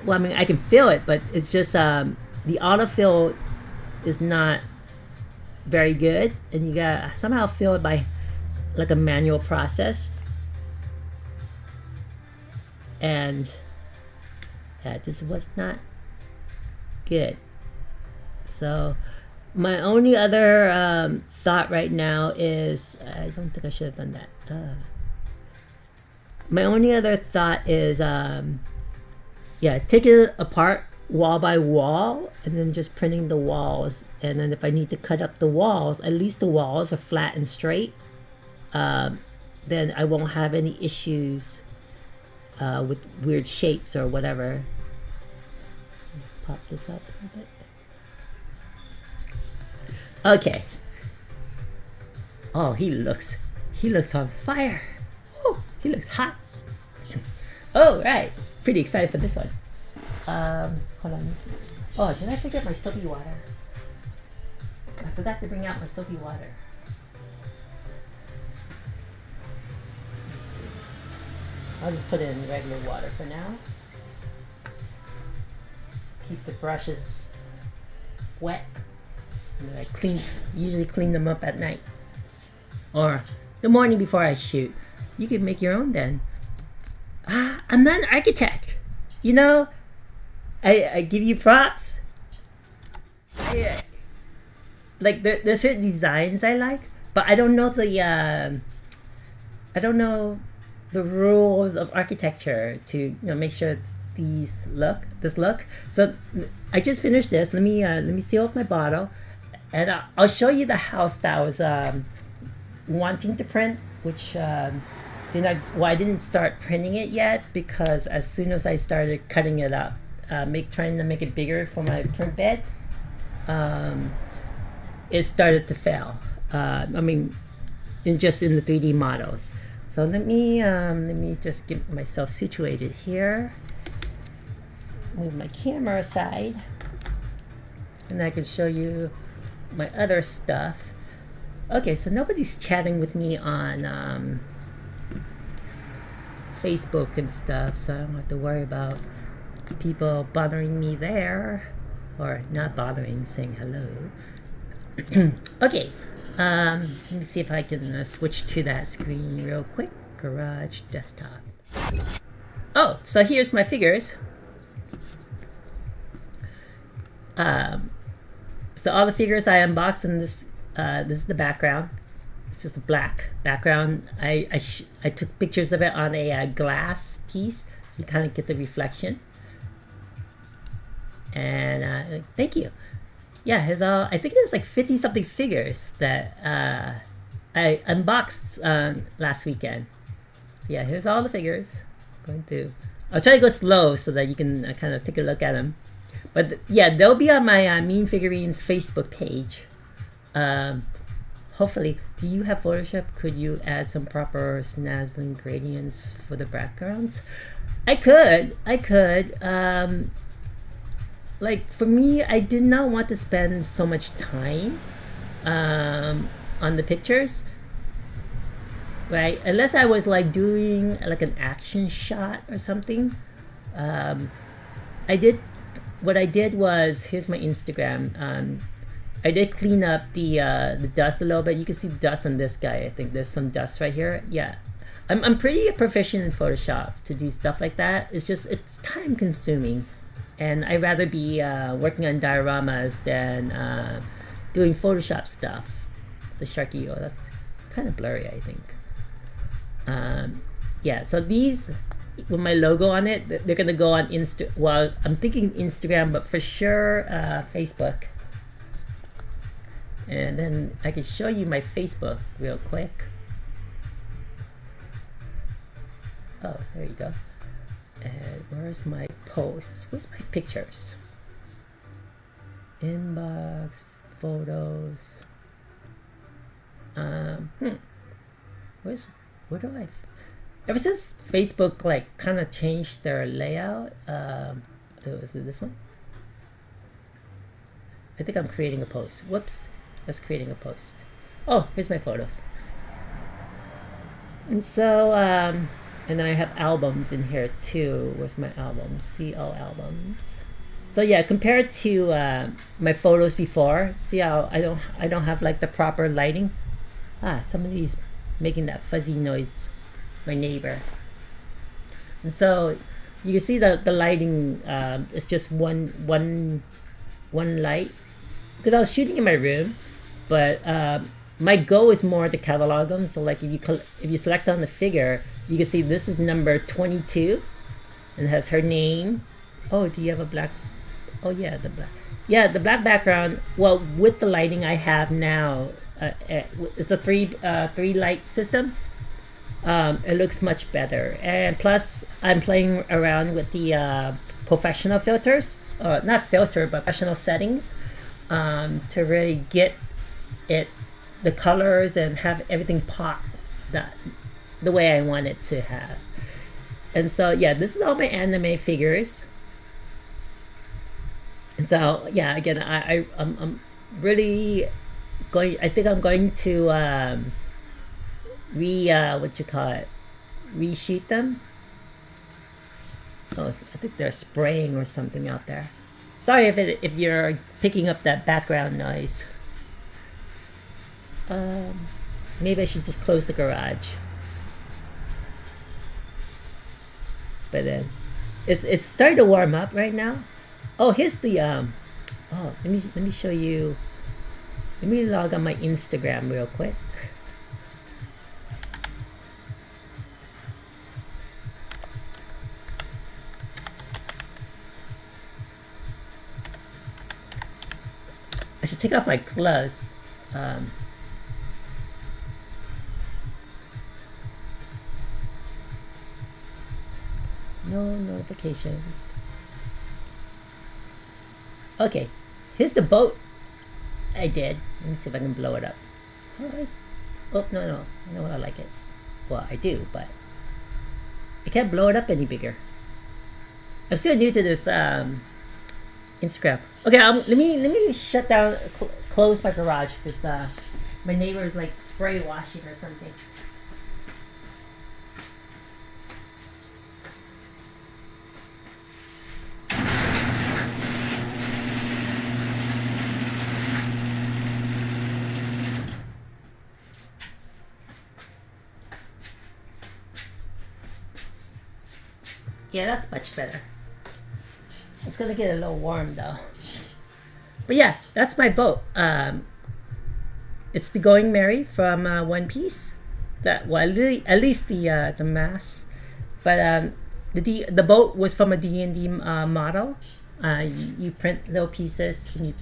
Well, I mean, I can fill it, but it's just the autofill is not very good, and you gotta somehow fill it by like a manual process. And Yeah, this was not good. So my only other thought right now is, I don't think I should have done that. My only other thought is, yeah, take it apart wall by wall and then just printing the walls. And then if I need to cut up the walls, at least the walls are flat and straight. Then I won't have any issues with weird shapes or whatever. Pop this up a bit. Okay. Oh, he looks on fire. Oh, he looks hot. Oh, right. Pretty excited for this one. Hold on. Oh, did I forget my soapy water? I forgot to bring out my soapy water. Let's see. I'll just put it in regular water for now. Keep the brushes wet. And then I usually clean them up at night. Or the morning before I shoot. You can make your own then. I'm not an architect. You know, I give you props. Like there's certain designs I like, but I don't know the rules of architecture to make sure this look. So I just finished this. Let me seal up my bottle, and I'll show you the house that I was wanting to print, which I didn't start printing it yet because as soon as I started cutting it up, trying to make it bigger for my print bed, it started to fail. I mean, in the 3D models. So let me just get myself situated here. Move my camera aside, and I can show you my other stuff. Okay, so nobody's chatting with me on Facebook and stuff, so I don't have to worry about people bothering me there, or not bothering, saying hello. Okay, let me see if I can switch to that screen real quick. Garage desktop. Oh, so here's my figures. So all the figures I unboxed in this is the background. It's just a black background. I took pictures of it on a glass piece so you kind of get the reflection. And thank you. Yeah, I think there's like 50 something figures that I unboxed last weekend. Yeah, here's all the figures. I'll try to go slow so that you can kind of take a look at them. But yeah, they'll be on my Mean Figurines Facebook page. Hopefully, do you have Photoshop? Could you add some proper snazzling gradients for the backgrounds? I could. Like for me, I did not want to spend so much time on the pictures, right? Unless I was like doing like an action shot or something. What I did was, here's my Instagram. I did clean up the dust a little bit. You can see dust on this guy. I think there's some dust right here. Yeah, I'm pretty proficient in Photoshop to do stuff like that. It's time consuming, and I'd rather be working on dioramas than doing Photoshop stuff. The Sharky, that's kind of blurry, I think. Yeah, so these with my logo on it, they're gonna go on well, I'm thinking Instagram, but for sure Facebook. And then I can show you my Facebook real quick. Oh, there you go. And where's my posts? Where's my pictures? Inbox, photos. Where do I? Ever since Facebook like kind of changed their layout, is it this one? I think I'm creating a post. Whoops, that's creating a post. Oh, here's my photos. And so, and then I have albums in here too. Where's my albums? See all albums. So yeah, compared to my photos before, see how I don't have like the proper lighting. Somebody's making that fuzzy noise. My neighbor. And so you can see the lighting. It's just one light because I was shooting in my room, but my goal is more to catalog them. So like if you select on the figure, you can see this is number 22, and it has her name. Oh, do you have a black? Oh yeah, the black. Yeah, the black background. Well, with the lighting I have now, it's a three light system. It looks much better, and plus I'm playing around with the professional filters, not filter but professional settings, to really get the colors and have everything pop that the way I want it to have. And so yeah, this is all my anime figures. And so yeah, again, I'm really going. I think I'm going to what you call it, resheet them. Oh, I think they're spraying or something out there. Sorry if you're picking up that background noise. Maybe I should just close the garage. But then it's starting to warm up right now. Oh, here's the oh, let me show you. Let me log on my Instagram real quick. I should take off my gloves. No notifications. Okay, here's the boat I did. Let me see if I can blow it up. Alright. Oh, no. No, I like it. Well, I do, but I can't blow it up any bigger. I'm still new to this Instagram. Okay, let me shut down, close my garage because my neighbor is like spray washing or something. Yeah, that's much better. It's gonna get a little warm though. But yeah, that's my boat. It's the Going Merry from One Piece. That well, at least the mast. But the boat was from a D&D model. You print little pieces. And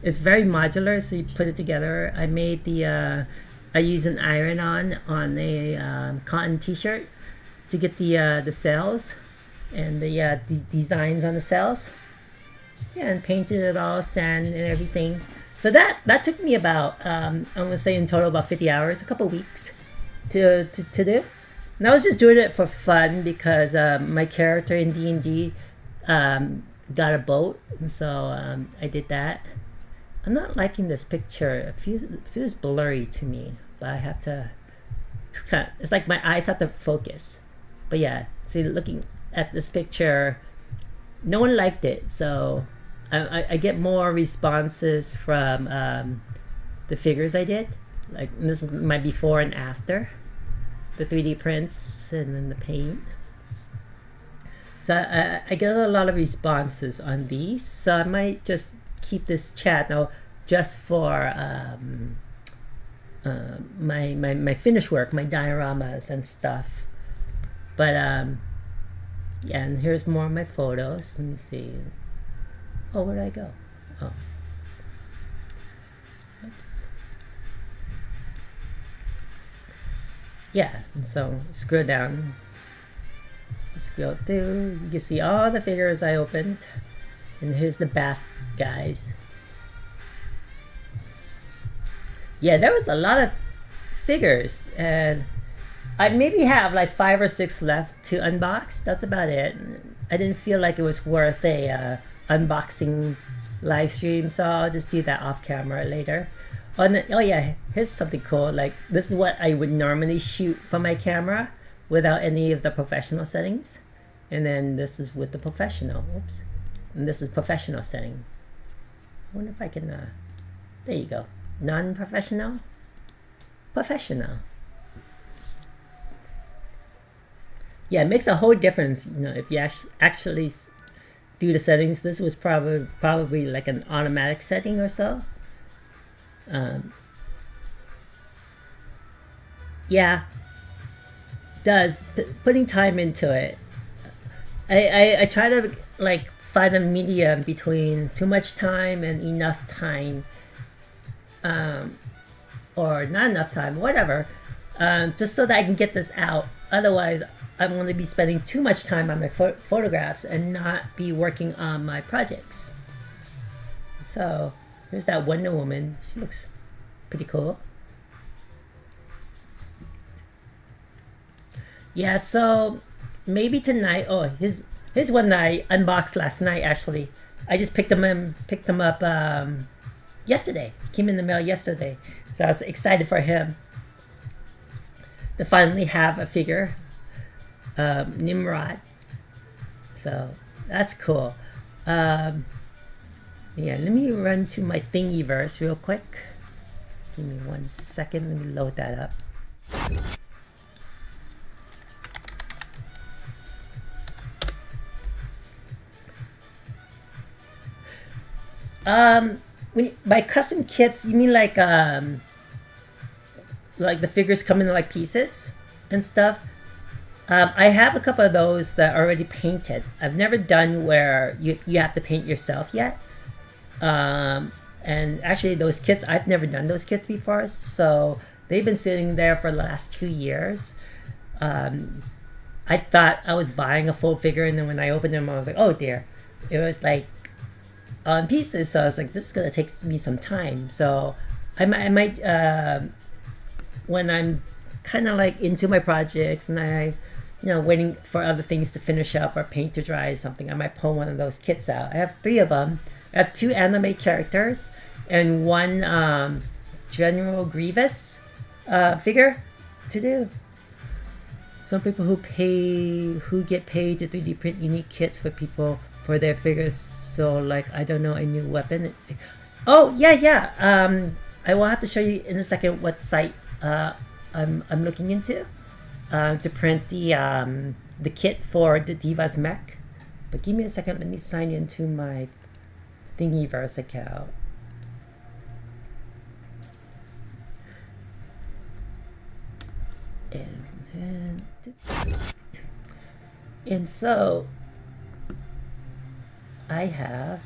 it's very modular, so you put it together. I made I use an iron-on a cotton T-shirt to get the sails and the designs on the sails. Yeah, and painted it all, sand and everything. So that took me about I'm gonna say in total about 50 hours, a couple weeks to do. And I was just doing it for fun because my character in D&D got a boat, and so I did that. I'm not liking this picture. It feels blurry to me, but I have to. It's like my eyes have to focus. But yeah, see, looking at this picture, no one liked it, so I get more responses from the figures I did. Like, this is my before and after, the 3D prints and then the paint. So I get a lot of responses on these, so I might just keep this channel just for my finished work, my dioramas and stuff. But yeah, and here's more of my photos. Let me see. Oh, where did I go? Oh. Oops. Yeah, and so scroll down. Scroll through. You can see all the figures I opened. And here's the bath guys. Yeah, there was a lot of figures, and I maybe have like 5 or 6 left to unbox. That's about it. I didn't feel like it was worth a unboxing live stream, so I'll just do that off camera later. Oh yeah, here's something cool. Like, this is what I would normally shoot from my camera without any of the professional settings, and then this is with the professional. Oops, and this is professional setting. I wonder if I can. There you go. Non-professional, professional. Yeah, it makes a whole difference. You know, if you actually do the settings. This was probably like an automatic setting or so. Um, yeah, does putting time into it. I try to like find a medium between too much time and enough time, um, or not enough time, whatever, just so that I can get this out. Otherwise, I'm going to be spending too much time on my photographs and not be working on my projects. So here's that Wonder Woman. She looks pretty cool. Yeah, so maybe tonight. Oh, his one that I unboxed last night. Actually, I just picked them up yesterday. Came in the mail yesterday, so I was excited for him to finally have a figure, Nimrod. So that's cool. Yeah, let me run to my Thingiverse real quick. Give me 1 second. Let me load that up. By custom kits, you mean like the figures come in like pieces and stuff? I have a couple of those that are already painted. I've never done where you have to paint yourself yet. And actually, those kits, I've never done those kits before, so they've been sitting there for the last 2 years. I thought I was buying a full figure, and then when I opened them, I was like, oh dear, it was like on pieces. So I was like, this is gonna take me some time. So I might when I'm kind of like into my projects and waiting for other things to finish up or paint to dry or something, I might pull one of those kits out. I have 3 of them. I have 2 anime characters and 1 General Grievous figure to do. Some people who get paid to 3D print unique kits for people for their figures. So like, I don't know, a new weapon. Oh yeah. I will have to show you in a second what site I'm looking into to print the kit for the Divas mech. But give me a second. Let me sign into my Thingiverse account. And so I have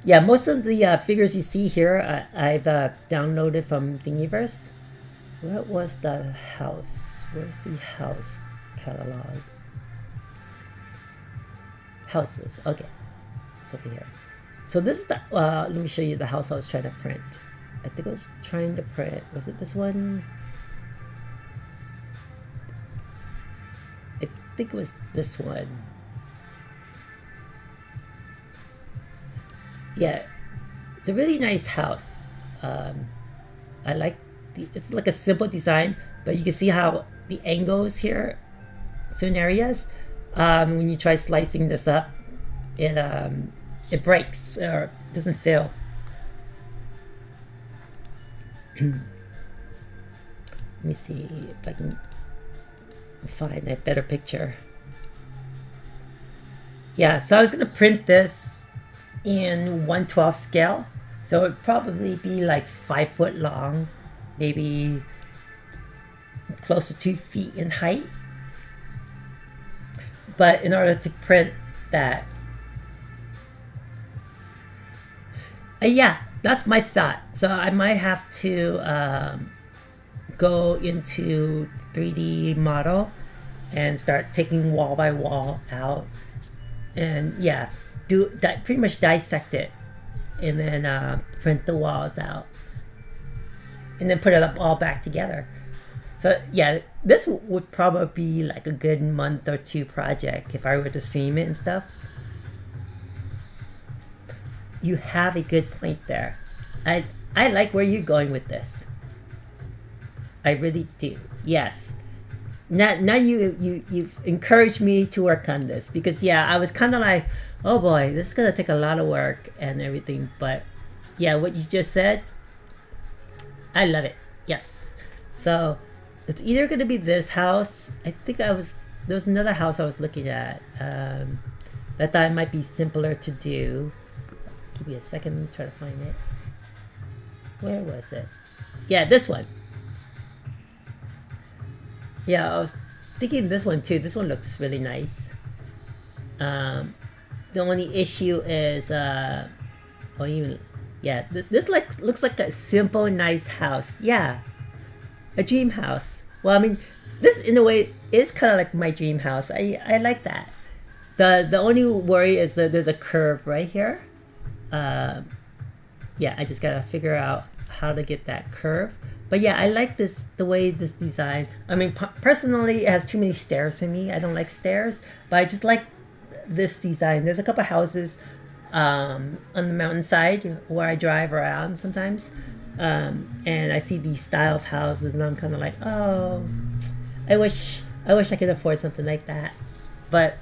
most of the figures you see here I've downloaded from Thingiverse. What was the house? Where's the house catalog? Houses. Okay, it's over here. So this is the let me show you the house I was trying to print. I think I was trying to print, was it this one? I think it was this one. Yeah, it's a really nice house. I like it's like a simple design, but you can see how the angles here, certain areas, when you try slicing this up, it breaks or doesn't fill. Let me see if I can find a better picture. Yeah, so I was gonna print this in 1/12 scale, so it'd probably be like 5 foot long, maybe close to 2 feet in height. But in order to print that, yeah, that's my thought. So I might have to go into 3D model and start taking wall by wall out, and yeah, do that, pretty much dissect it, and then print the walls out, and then put it up all back together. So yeah, this would probably be like a good month or 2 project if I were to stream it and stuff. You have a good point there. I like where you're going with this. I really do. Yes. Now you've encouraged me to work on this, because yeah, I was kind of like, oh boy, this is gonna take a lot of work and everything. But yeah, what you just said, I love it. Yes. So it's either going to be this house. I think there was another house I was looking at. I thought it might be simpler to do. Give me a second to try to find it. Where was it? Yeah, this one. Yeah, I was thinking this one too. This one looks really nice. The only issue is, this looks like a simple, nice house. Yeah, a dream house. Well, I mean, this in a way is kind of like my dream house. I like that. The only worry is that there's a curve right here. Yeah, I just gotta figure out how to get that curve. But yeah, I like the way this design. I mean, personally, it has too many stairs for me. I don't like stairs, but I just like this design. There's a couple houses on the mountainside where I drive around sometimes, and I see these style of houses, and I'm kind of like, oh, I wish I could afford something like that. But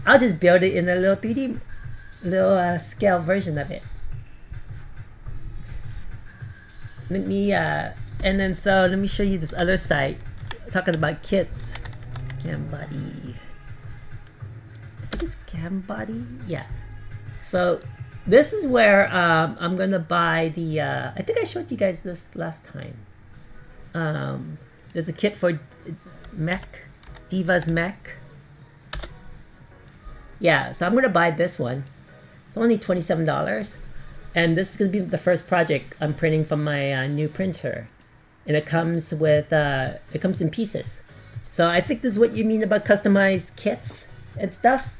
I'll just build it in a little 3D, little scale version of it. Let me let me show you this other site talking about kits. Cambody. I think it's Cambody. Yeah. So this is where I'm gonna buy the. I think I showed you guys this last time. There's a kit for mech, Diva's mech. Yeah, so I'm gonna buy this one. It's only $27. And this is going to be the first project I'm printing from my new printer. And it comes with, it comes in pieces. So I think this is what you mean about customized kits and stuff.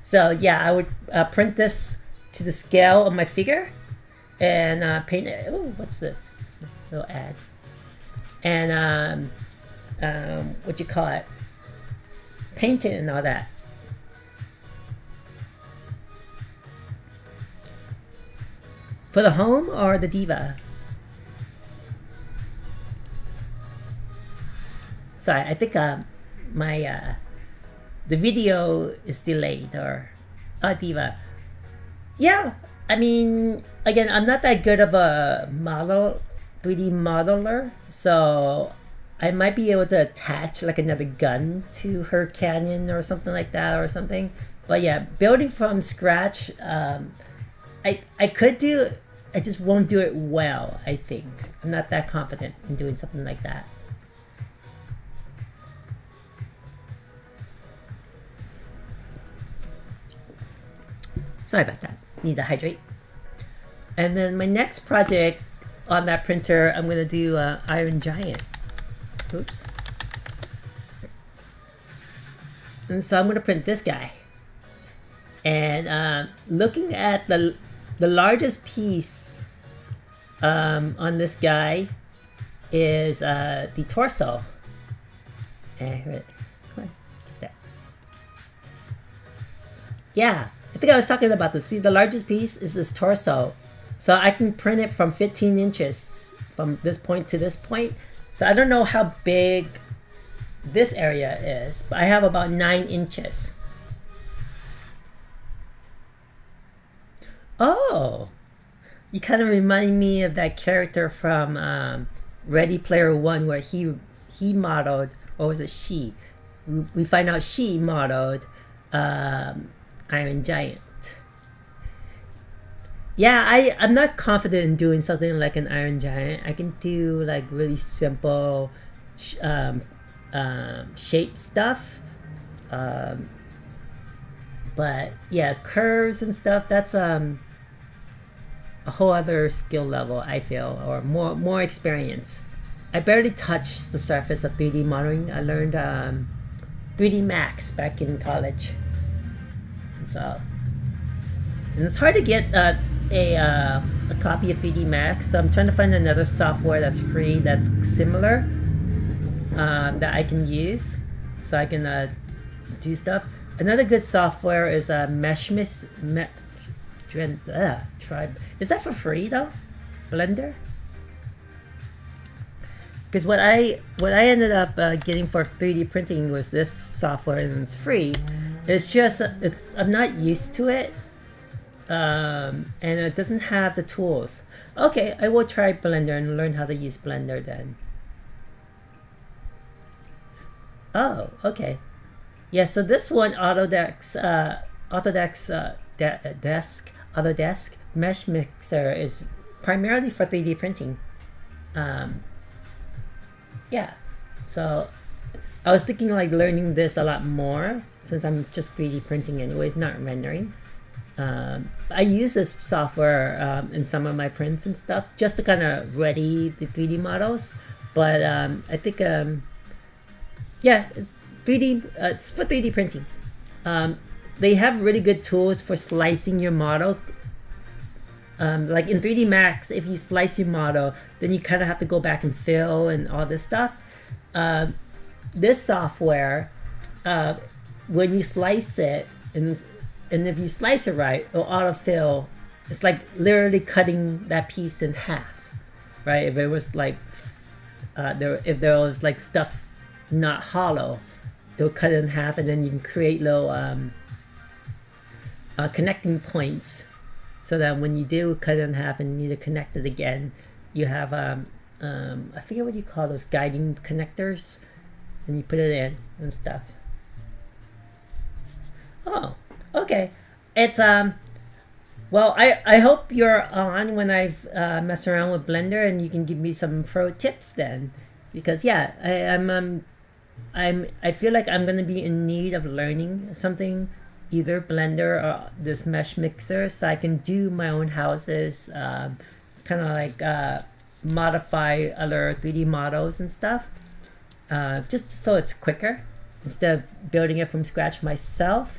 So yeah, I would print this to the scale of my figure. And paint it. Oh, what's this? Little ad. And, what you call it? Paint it and all that. For the home or the Diva? Sorry, I think my the video is delayed or Diva. Yeah, I mean, again, I'm not that good of a 3D modeler, so I might be able to attach like another gun to her canyon or something like that or something. But yeah, building from scratch, I could do, I just won't do it well, I think. I'm not that confident in doing something like that. Sorry about that. Need to hydrate. And then my next project on that printer, I'm going to do Iron Giant. Oops. And so I'm going to print this guy. And looking at the largest piece on this guy is the torso. And come on, get that. Yeah, I think I was talking about this. See, the largest piece is this torso. So I can print it from 15 inches from this point to this point. So I don't know how big this area is, but I have about 9 inches. Oh, you kind of remind me of that character from Ready Player One, where he modeled, or was it she? We find out she modeled Iron Giant. Yeah, I'm not confident in doing something like an Iron Giant. I can do like really simple shape stuff. But yeah, curves and stuff, that's a whole other skill level, I feel, or more experience. I barely touched the surface of 3D modeling. I learned 3D Max back in college. So, and it's hard to get a copy of 3D Max, so I'm trying to find another software that's free, that's similar, that I can use, so I can do stuff. Another good software is Tribe. Is that for free though? Blender? Because what I ended up getting for 3D printing was this software, and it's free. It's just I'm not used to it. and it doesn't have the tools. Okay, I will try Blender and learn how to use Blender then. Oh, okay. Yeah, so this one, Autodesk Mesh Mixer is primarily for 3D printing. Yeah, so I was thinking like learning this a lot more since I'm just 3D printing anyways, not rendering. I use this software in some of my prints and stuff just to kind of ready the 3D models. But I think, yeah, 3D, it's for 3D printing. They have really good tools for slicing your model. Like in 3D Max, if you slice your model, then you kind of have to go back and fill and all this stuff. This software, when you slice it, and if you slice it right, it'll autofill. It's like literally cutting that piece in half, right? If it was like, if there was like stuff not hollow, it'll cut it in half, and then you can create little connecting points, so that when you do cut it in half and need to connect it again, you have I forget what you call those guiding connectors, and you put it in and stuff. Oh, okay. It's well, I hope you're on when I mess around with Blender, and you can give me some pro tips then, because yeah, I feel like I'm gonna be in need of learning something, either Blender or this Mesh Mixer, so I can do my own houses, kind of like modify other 3D models and stuff, just so it's quicker instead of building it from scratch myself.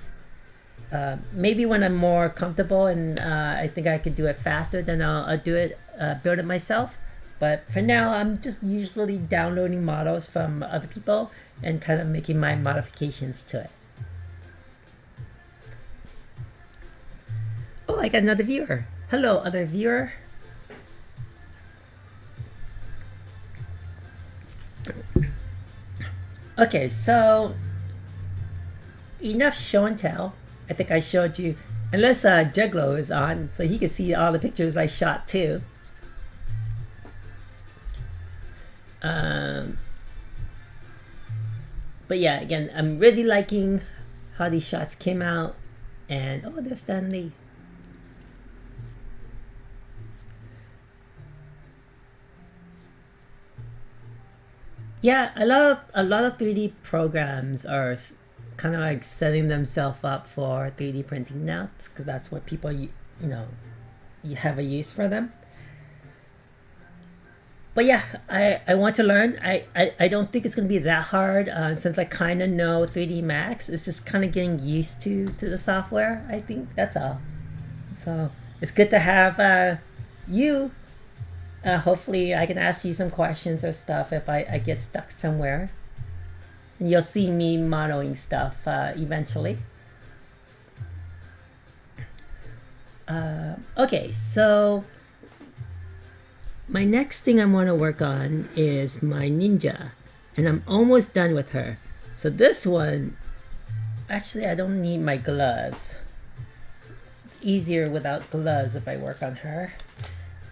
Maybe when I'm more comfortable and I think I could do it faster, then I'll do it, build it myself. But for now, I'm just usually downloading models from other people and kind of making my modifications to it. Oh, I got another viewer. Hello, other viewer. Okay, so enough show and tell. I think I showed you, unless Juglo is on, so he can see all the pictures I shot too. But yeah, again, I'm really liking how these shots came out. And oh, there's Stanley. Yeah, a lot of 3D programs are kind of like setting themselves up for 3D printing now, because that's what people you have a use for them. But yeah, I want to learn. I don't think it's going to be that hard, since I kind of know 3D Max. It's just kind of getting used to the software, I think. That's all. So it's good to have you. Hopefully I can ask you some questions or stuff if I get stuck somewhere. And you'll see me modeling stuff eventually. Okay, so my next thing I want to work on is my Ninja, and I'm almost done with her. So this one, actually I don't need my gloves. It's easier without gloves if I work on her.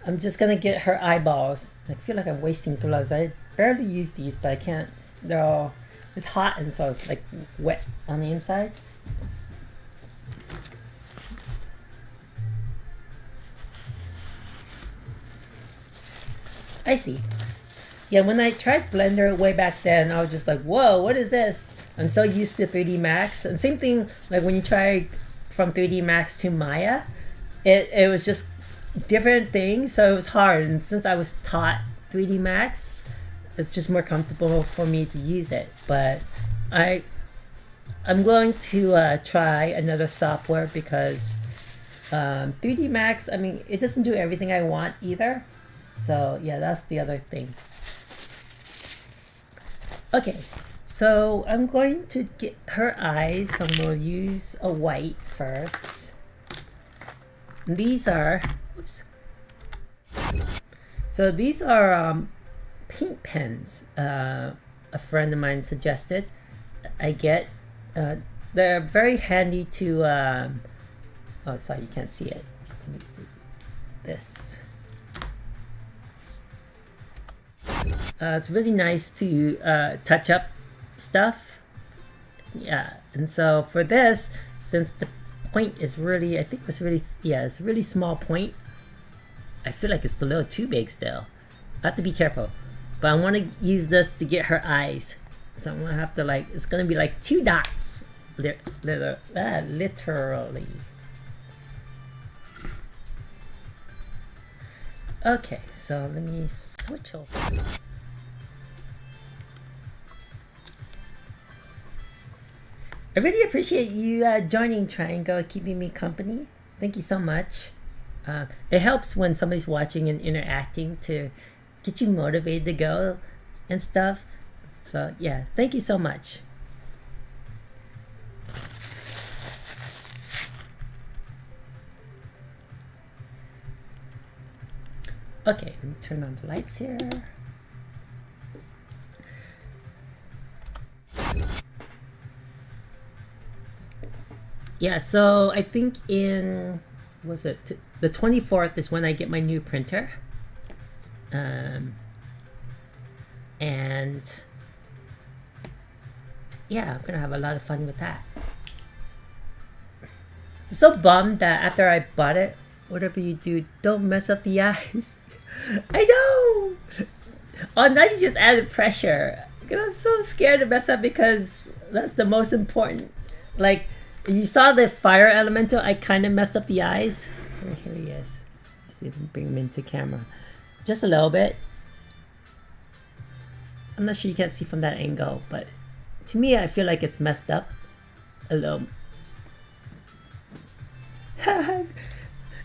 I'm just gonna get her eyeballs. I feel like I'm wasting gloves. I barely use these, but I can't. They're all, it's hot, and so it's like wet on the inside. I see. Yeah, when I tried Blender way back then, I was just like, whoa, what is this? I'm so used to 3D Max. And same thing, like when you try from 3D Max to Maya, it was just different things, so it was hard. And since I was taught 3D Max, it's just more comfortable for me to use it. But I'm going to try another software, because 3D Max, I mean, it doesn't do everything I want either. So yeah, that's the other thing. Okay, so I'm going to get her eyes, so I'm going to use a white first. These are, oops. So these are paint pens a friend of mine suggested I get. They're very handy to Oh, sorry, you can't see it. Let me see this. It's really nice to touch up stuff. Yeah, and so for this, since the point is really, I think it's really, yeah, it's a really small point. I feel like it's a little too big still. I have to be careful. But I want to use this to get her eyes. So I'm going to have to like, it's going to be like 2 dots. Literally. Okay, so let me switch over. I really appreciate you joining Triangle, keeping me company. Thank you so much. It helps when somebody's watching and interacting to get you motivated to go and stuff. So yeah, thank you so much. Okay, let me turn on the lights here. Yeah, so I think in, was it the 24th is when I get my new printer. And yeah, I'm gonna have a lot of fun with that. I'm so bummed that after I bought it, whatever you do, don't mess up the eyes. I know! Oh, now you just added pressure. I'm so scared to mess up because that's the most important. Like, you saw the fire elemental, I kind of messed up the eyes. Oh, here he is. Let's see if we can bring him into camera. Just a little bit. I'm not sure you can see from that angle, but to me, I feel like it's messed up a little.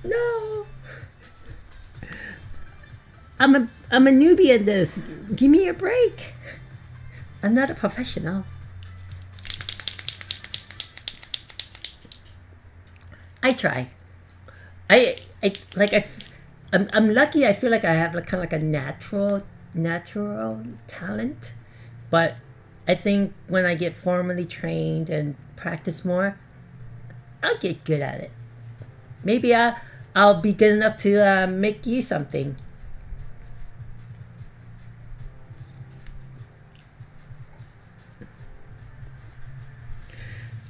No! I'm a newbie in this. Give me a break. I'm not a professional. I try. I'm lucky. I feel like I have like kind of like a natural talent, but I think when I get formally trained and practice more, I'll get good at it. Maybe I'll be good enough to make you something.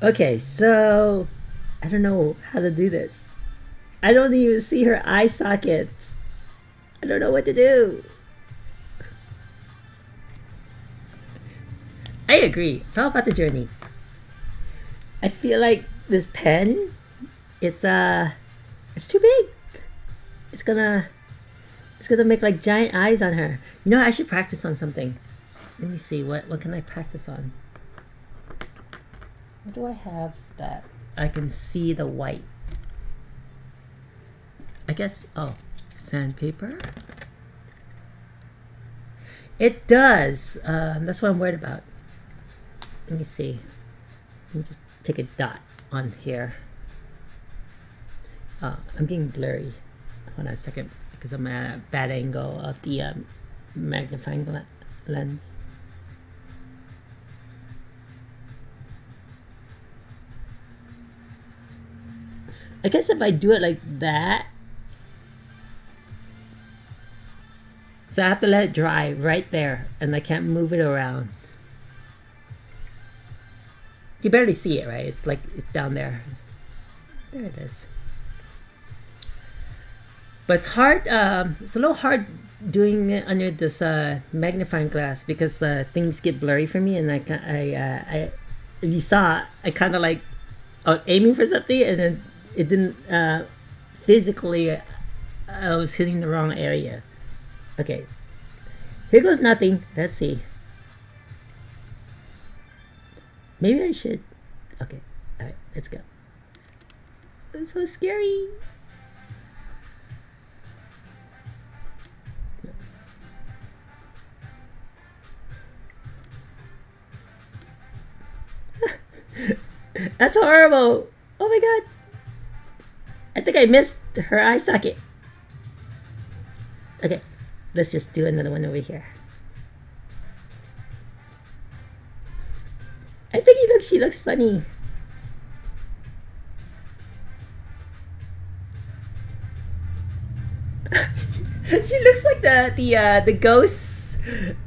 Okay, so I don't know how to do this. I don't even see her eye sockets. I don't know what to do. I agree. It's all about the journey. I feel like this pen, it's too big. It's gonna make like giant eyes on her. You know, I should practice on something. Let me see, what can I practice on? What do I have that I can see the white? I guess, oh, sandpaper? It does. That's what I'm worried about. Let me see. Let me just take a dot on here. I'm getting blurry. Hold on a second, because I'm at a bad angle of the magnifying lens. I guess if I do it like that, so I have to let it dry right there, and I can't move it around. You barely see it, right? It's like, it's down there. There it is. But it's hard, it's a little hard doing it under this magnifying glass because things get blurry for me, and I if you saw, I kind of like, I was aiming for something, and then it didn't, physically, I was hitting the wrong area. Okay, here goes nothing. Let's see. Maybe I should. Okay, alright, let's go. It's so scary. That's horrible. Oh my god. I think I missed her eye socket. Okay, let's just do another one over here. I think she looks funny. She looks like the ghosts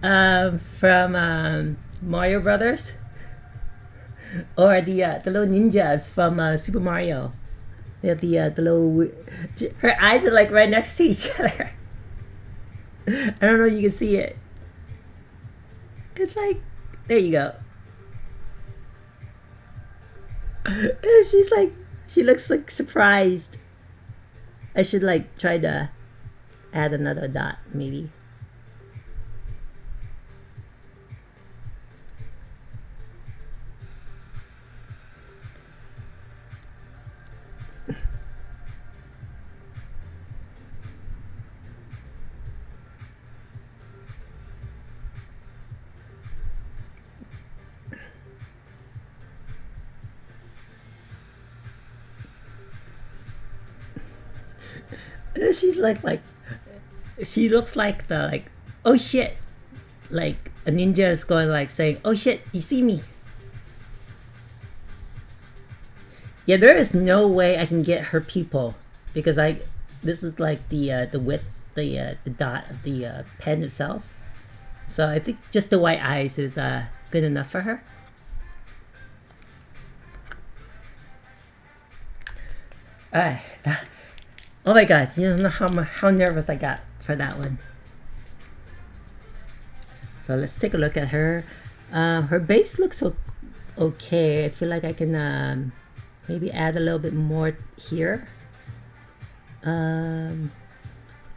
from Mario Brothers, or the little ninjas from Super Mario. They have the little. Her eyes are like right next to each other. I don't know if you can see it. It's like, there you go. And she's like, she looks like surprised. I should like try to add another dot maybe. She's like she looks like the like, oh shit, like a ninja is going like saying, oh shit, you see me. Yeah, there is no way I can get her pupil because this is like the width, the dot of the pen itself. So I think just the white eyes is good enough for her. Alright, oh my god, you don't know how nervous I got for that one. So let's take a look at her. Her base looks okay. I feel like I can maybe add a little bit more here. I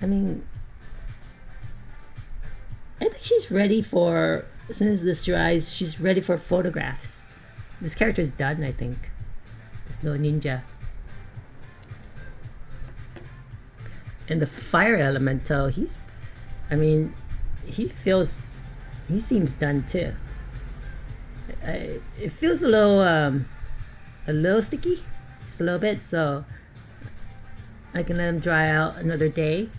mean, I think she's ready for, as soon as this dries, she's ready for photographs. This character is done, I think. There's no ninja. And the fire elemental, he seems done too. It feels a little sticky, just a little bit, so I can let them dry out another day.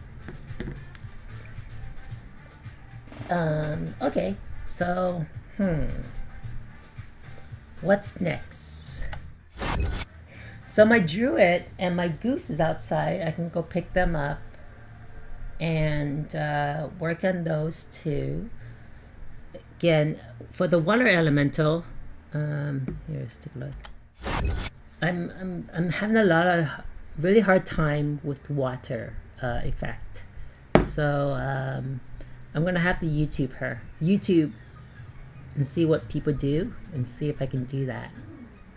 Okay, so what's next? So my druid and my goose is outside. I can go pick them up and work on those two. Again, for the water elemental, here's take a look. I'm having a lot of really hard time with water effect. So I'm gonna have to YouTube and see what people do and see if I can do that.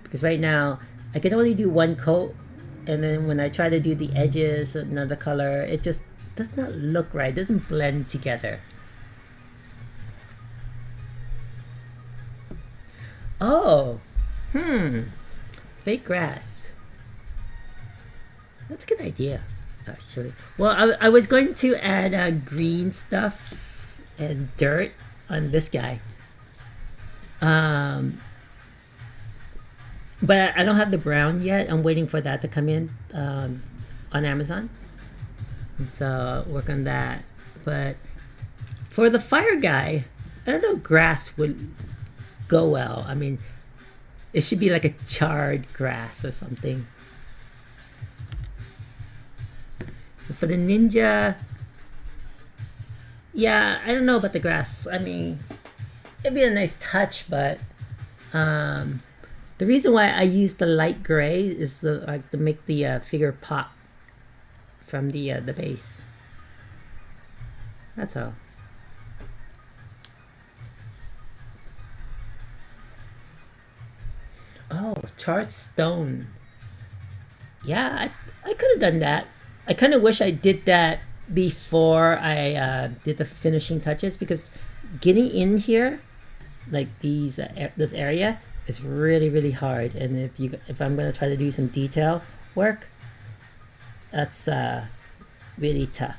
Because right now I can only do one coat, and then when I try to do the edges another color, it just does not look right. It doesn't blend together. Oh, fake grass. That's a good idea, actually. Well, I was going to add green stuff and dirt on this guy. But I don't have the brown yet. I'm waiting for that to come in on Amazon. So work on that. But for the fire guy, I don't know if grass would go well. I mean, it should be like a charred grass or something. For the ninja, yeah, I don't know about the grass. I mean, it'd be a nice touch, but the reason why I use the light gray is to make the figure pop from the base. That's all. Oh, charred stone. Yeah, I could have done that. I kind of wish I did that before I did the finishing touches, because getting in here, like this area, is really hard. And if I'm gonna try to do some detail work, that's really tough.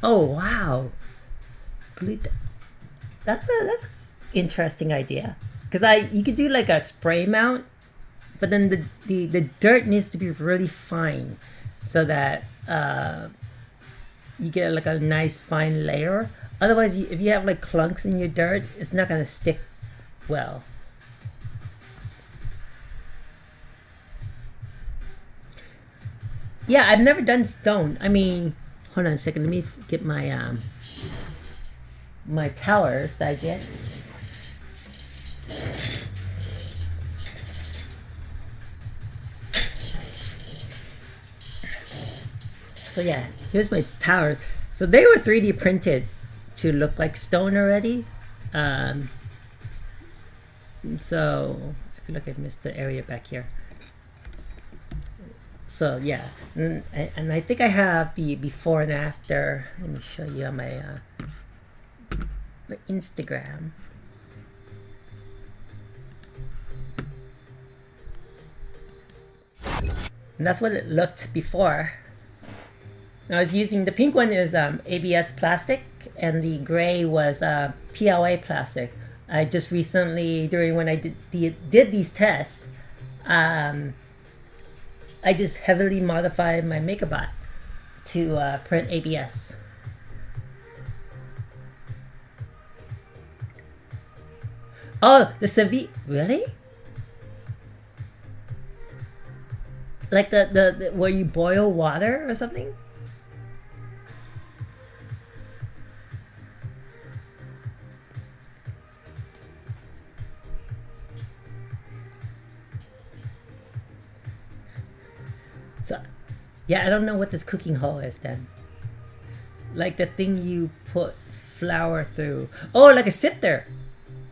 Oh wow, that's interesting idea, because you could do like a spray mount, but then the dirt needs to be really fine so that you get like a nice fine layer. Otherwise, if you have like clunks in your dirt, it's not gonna stick well. Yeah, I've never done stone. I mean, hold on a second. Let me get my my towers that I get. So yeah, here's my tower. So they were 3D printed to look like stone already. So I feel like I missed the area back here. So yeah, and I think I have the before and after. Let me show you on my my Instagram. And that's what it looked before. I was using, the pink one is ABS plastic, and the gray was PLA plastic. I just recently, during when I did these tests, I just heavily modified my MakerBot to print ABS. Oh, the Civi, really? Like the where you boil water or something? So, yeah, I don't know what this cooking hole is then. Like the thing you put flour through. Oh, like a sifter.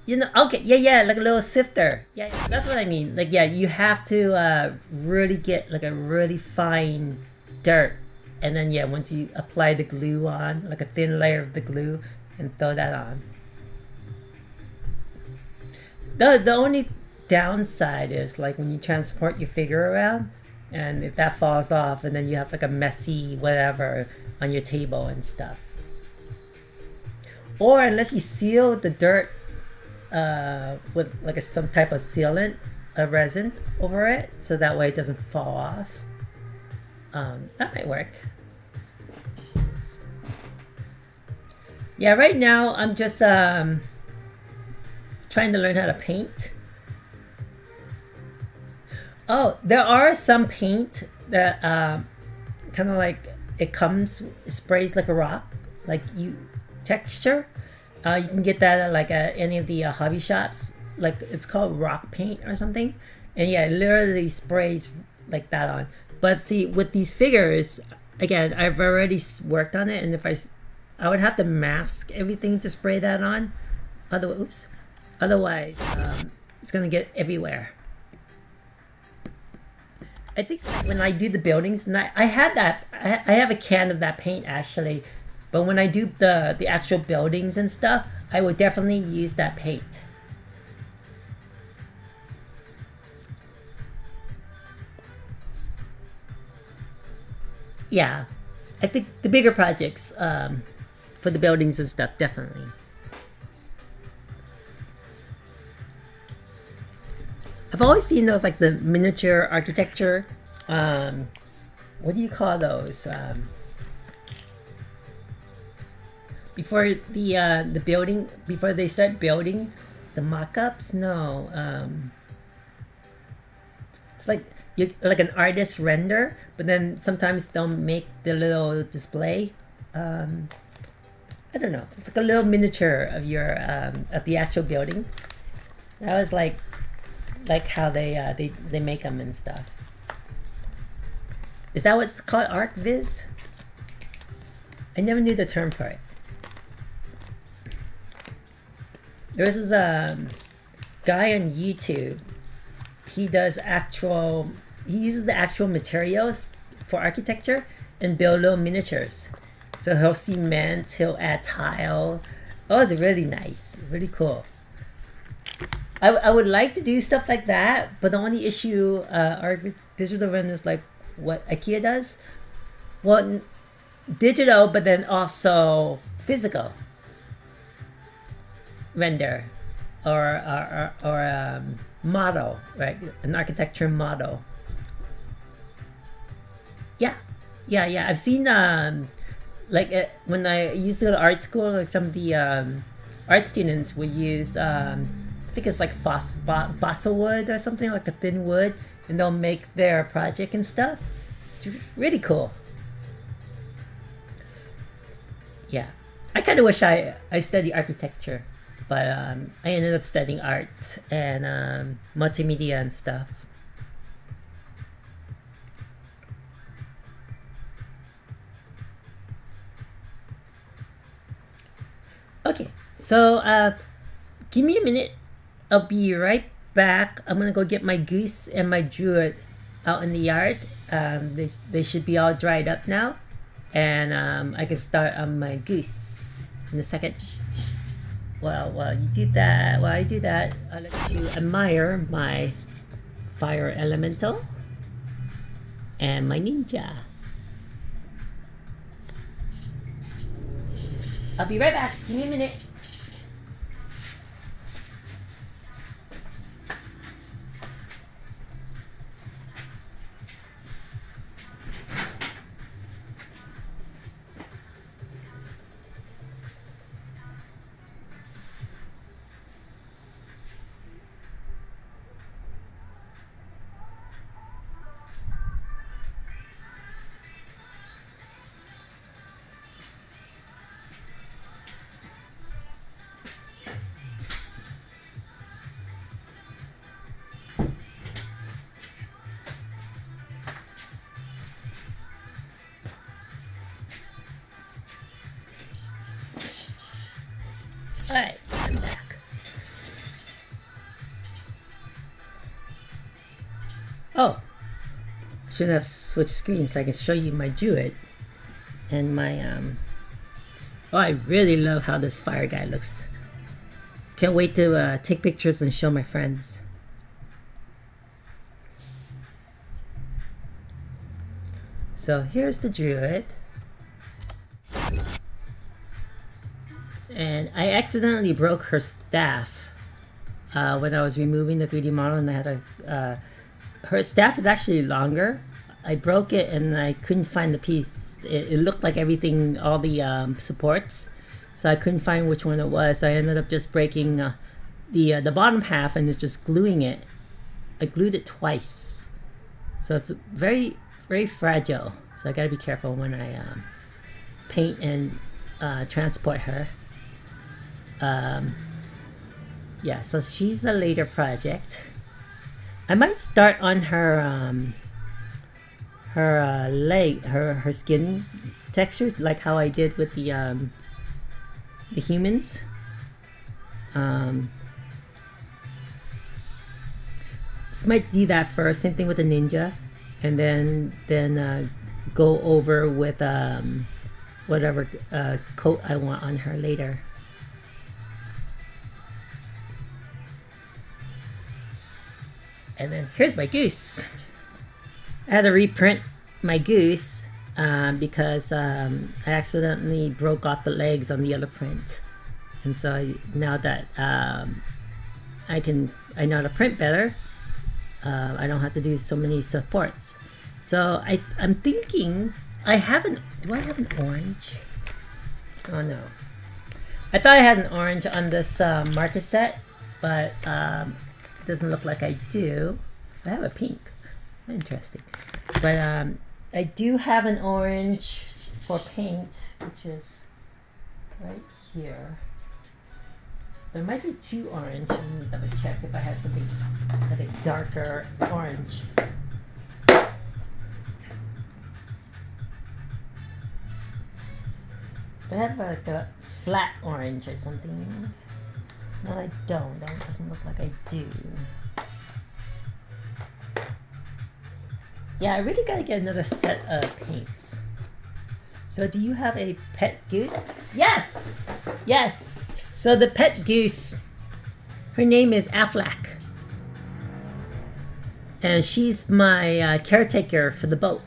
You know, okay, yeah, like a little sifter. Yeah, that's what I mean. Like, yeah, you have to really get like a really fine dirt. And then, yeah, once you apply the glue on, like a thin layer of the glue, and throw that on. The only downside is like when you transport your figure around, and if that falls off, and then you have like a messy whatever on your table and stuff. Or unless you seal the dirt with like some type of sealant, a resin over it, so that way it doesn't fall off. That might work. Yeah, right now I'm just trying to learn how to paint. Oh, there are some paint that kind of like it sprays like a rock, like you texture. You can get that at like any of the hobby shops. Like it's called rock paint or something, and yeah, it literally sprays like that on. But see, with these figures, again, I've already worked on it, and if I would have to mask everything to spray that on. Otherwise, it's gonna get everywhere. I think when I do the buildings, and I had that, I have a can of that paint actually, but when I do the actual buildings and stuff, I would definitely use that paint. Yeah, I think the bigger projects for the buildings and stuff, definitely. I've always seen those like the miniature architecture. What do you call those? Before the building, before they start building, the mock-ups. No, it's like an artist render, but then sometimes they'll make the little display. I don't know. It's like a little miniature of your of the actual building. That was like how they make them and stuff. Is that what's called ArcViz? I never knew the term for it. There was this guy on YouTube. He uses the actual materials for architecture and build little miniatures. So he'll cement, he'll add tile. Oh, it's really nice, really cool. I would like to do stuff like that, but the only issue are digital renders like what IKEA does. Well, digital, but then also physical render or model, right? An architecture model. Yeah. I've seen when I used to go to art school, like some of the art students would use think it's like balsa wood or something, like a thin wood, and they'll make their project and stuff. It's really cool. Yeah, I kind of wish I studied architecture, but I ended up studying art and multimedia and stuff. Okay, so give me a minute. I'll be right back. I'm gonna go get my goose and my druid out in the yard. They should be all dried up now, and I can start on my goose in a second. Well, while I do that, I'll let you admire my fire elemental and my ninja. I'll be right back. Give me a minute. Alright, I'm back. Oh, should have switched screens so I can show you my druid and my Oh, I really love how this fire guy looks. Can't wait to take pictures and show my friends. So here's the druid. And I accidentally broke her staff when I was removing the 3D model, and I had a her staff is actually longer. I broke it and I couldn't find the piece. It looked like everything, all the supports, so I couldn't find which one it was. So I ended up just breaking the bottom half and just gluing it. I glued it twice, so it's very fragile. So I gotta be careful when I paint and transport her. Yeah, so she's a later project. I might start on her leg, her skin texture, like how I did with the humans. Just might do that first. Same thing with the ninja, and then go over with whatever coat I want on her later. And then here's my goose. I had to reprint my goose because I accidentally broke off the legs on the other print, and so now that I know how to print better, I don't have to do so many supports. So I'm thinking do I have an orange? Oh no, I thought I had an orange on this marker set, but it doesn't look like I do. I have a pink. Interesting. But I do have an orange for paint, which is right here. There might be two orange. Let me double check if I have something like a darker orange. Do I have like a flat orange or something? No, I don't. That doesn't look like I do. Yeah, I really gotta get another set of paints. So do you have a pet goose? Yes! Yes! So the pet goose, her name is Aflac. And she's my caretaker for the boat.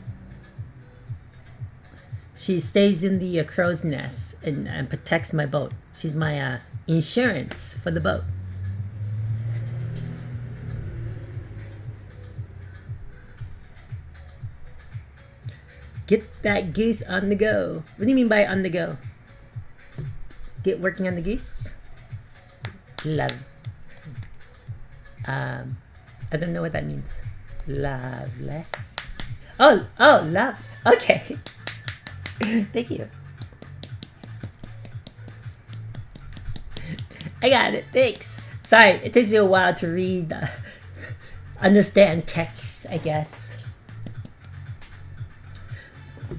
She stays in the crow's nest and protects my boat. She's my insurance for the boat. Get that goose on the go. What do you mean by on the go? Get working on the goose? Love. I don't know what that means. Lovely. Oh, love. Okay. Thank you. I got it. Thanks. Sorry, it takes me a while to read, understand text, I guess.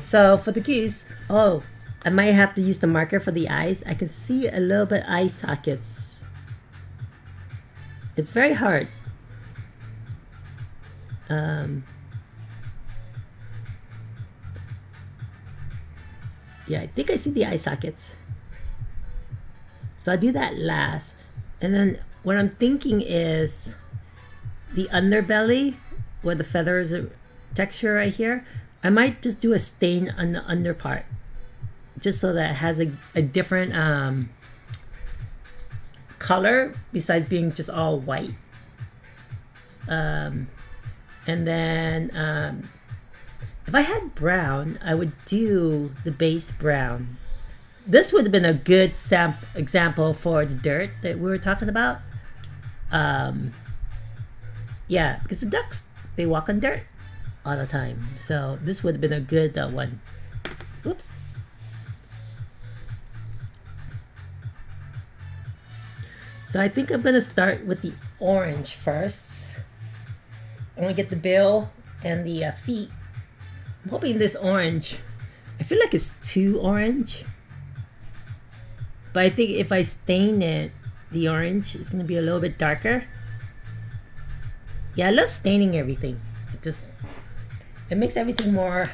So for the goose, oh, I might have to use the marker for the eyes. I can see a little bit eye sockets. It's very hard. Yeah, I think I see the eye sockets. So I'll do that last. And then what I'm thinking is the underbelly, where the feathers are texture right here, I might just do a stain on the under part, just so that it has a different color besides being just all white. And then if I had brown, I would do the base brown. This would have been a good example for the dirt that we were talking about. Yeah, because the ducks, they walk on dirt all the time. So this would have been a good one. Oops. So I think I'm going to start with the orange first. I'm going to get the bill and the feet. I'm hoping this orange, I feel like it's too orange. But I think if I stain it, the orange, it's going to be a little bit darker. Yeah, I love staining everything. It makes everything more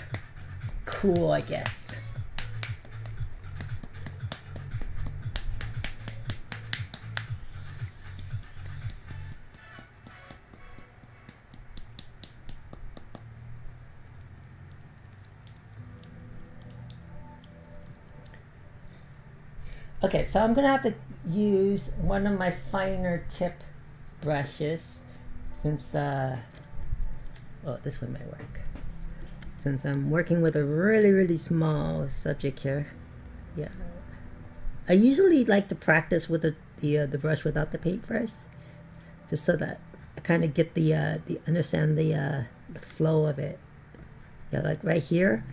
cool, I guess. Okay, so I'm gonna have to use one of my finer tip brushes since oh, this one might work. Since I'm working with a really small subject here. Yeah, I usually like to practice with the brush without the paint first, just so that I kind of get the understand the flow of it. Yeah, like right here,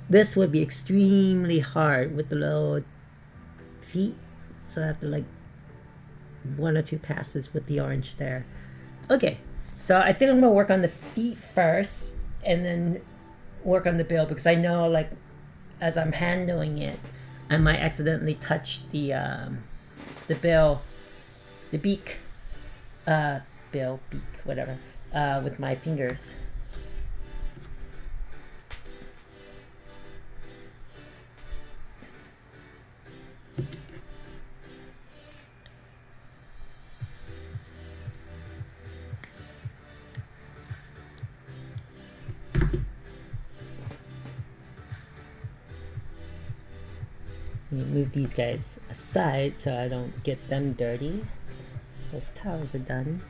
this would be extremely hard with the little feet, so I have to like one or two passes with the orange there. Okay, so I think I'm gonna work on the feet first and then work on the bill, because I know like as I'm handling it, I might accidentally touch the bill, the beak, bill, beak, whatever, with my fingers. Move these guys aside so I don't get them dirty. Those towels are done.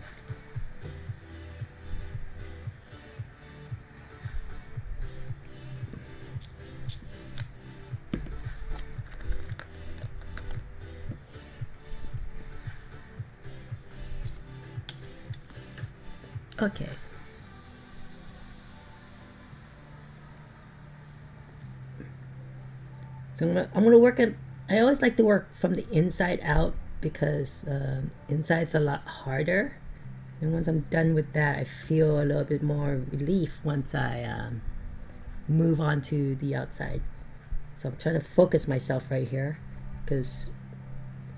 Okay. So I'm gonna work it. I always like to work from the inside out, because inside's a lot harder. And once I'm done with that, I feel a little bit more relief once I move on to the outside. So I'm trying to focus myself right here, because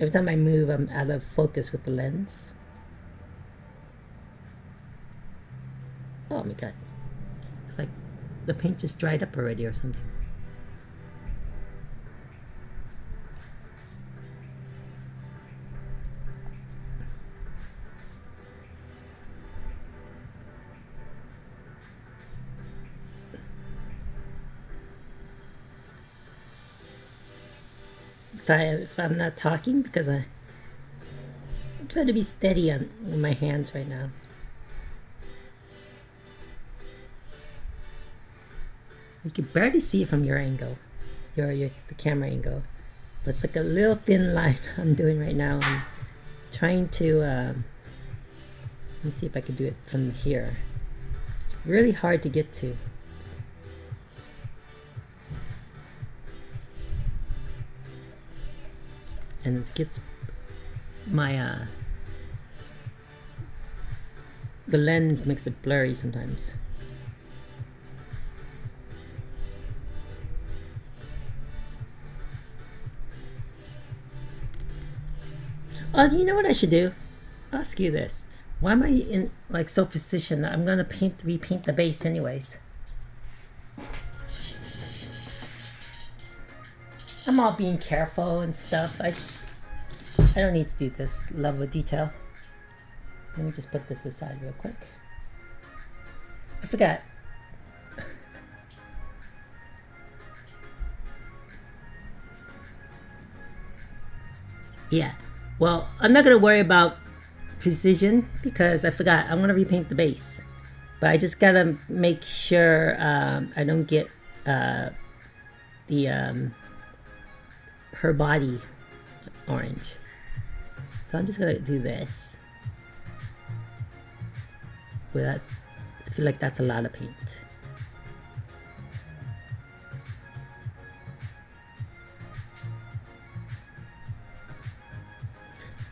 every time I move, I'm out of focus with the lens. Oh my god. It's like the paint just dried up already or something. Sorry if I'm not talking, because I'm trying to be steady on my hands right now. You can barely see it from your angle, the camera angle, but it's like a little thin line I'm doing right now. I'm trying to Let me see if I can do it from here. It's really hard to get to. And it gets my the lens makes it blurry sometimes. Oh, do you know what I should do? I'll ask you this. Why am I in like so positioned that I'm gonna repaint the base anyways? I'm all being careful and stuff. I don't need to do this level of detail. Let me just put this aside real quick. I forgot. Yeah. Well, I'm not gonna worry about precision because I forgot. I'm gonna repaint the base, but I just gotta make sure I don't get the her body orange. So I'm just gonna do this. Without, I feel like that's a lot of paint.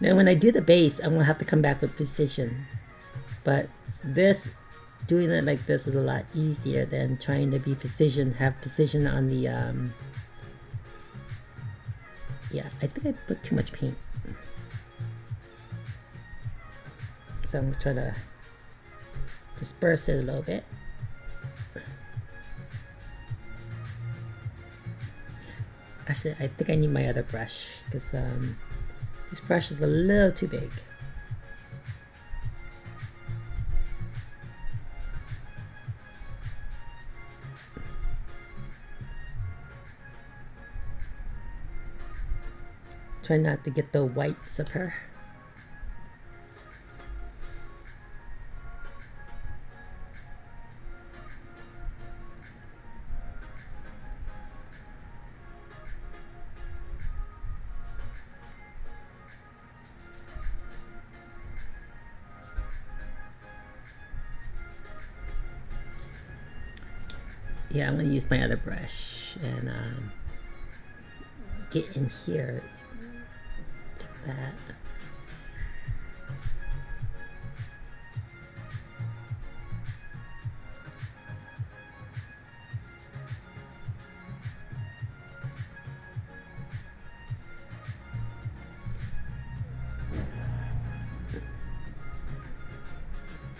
Now when I do the base, I'm gonna have to come back with precision. But this, doing it like this is a lot easier than trying to be precision, have precision on the, yeah, I think I put too much paint. So I'm gonna try to disperse it a little bit. Actually, I think I need my other brush because this brush is a little too big. Try not to get the whites of her. Yeah, I'm gonna use my other brush and get in here like that.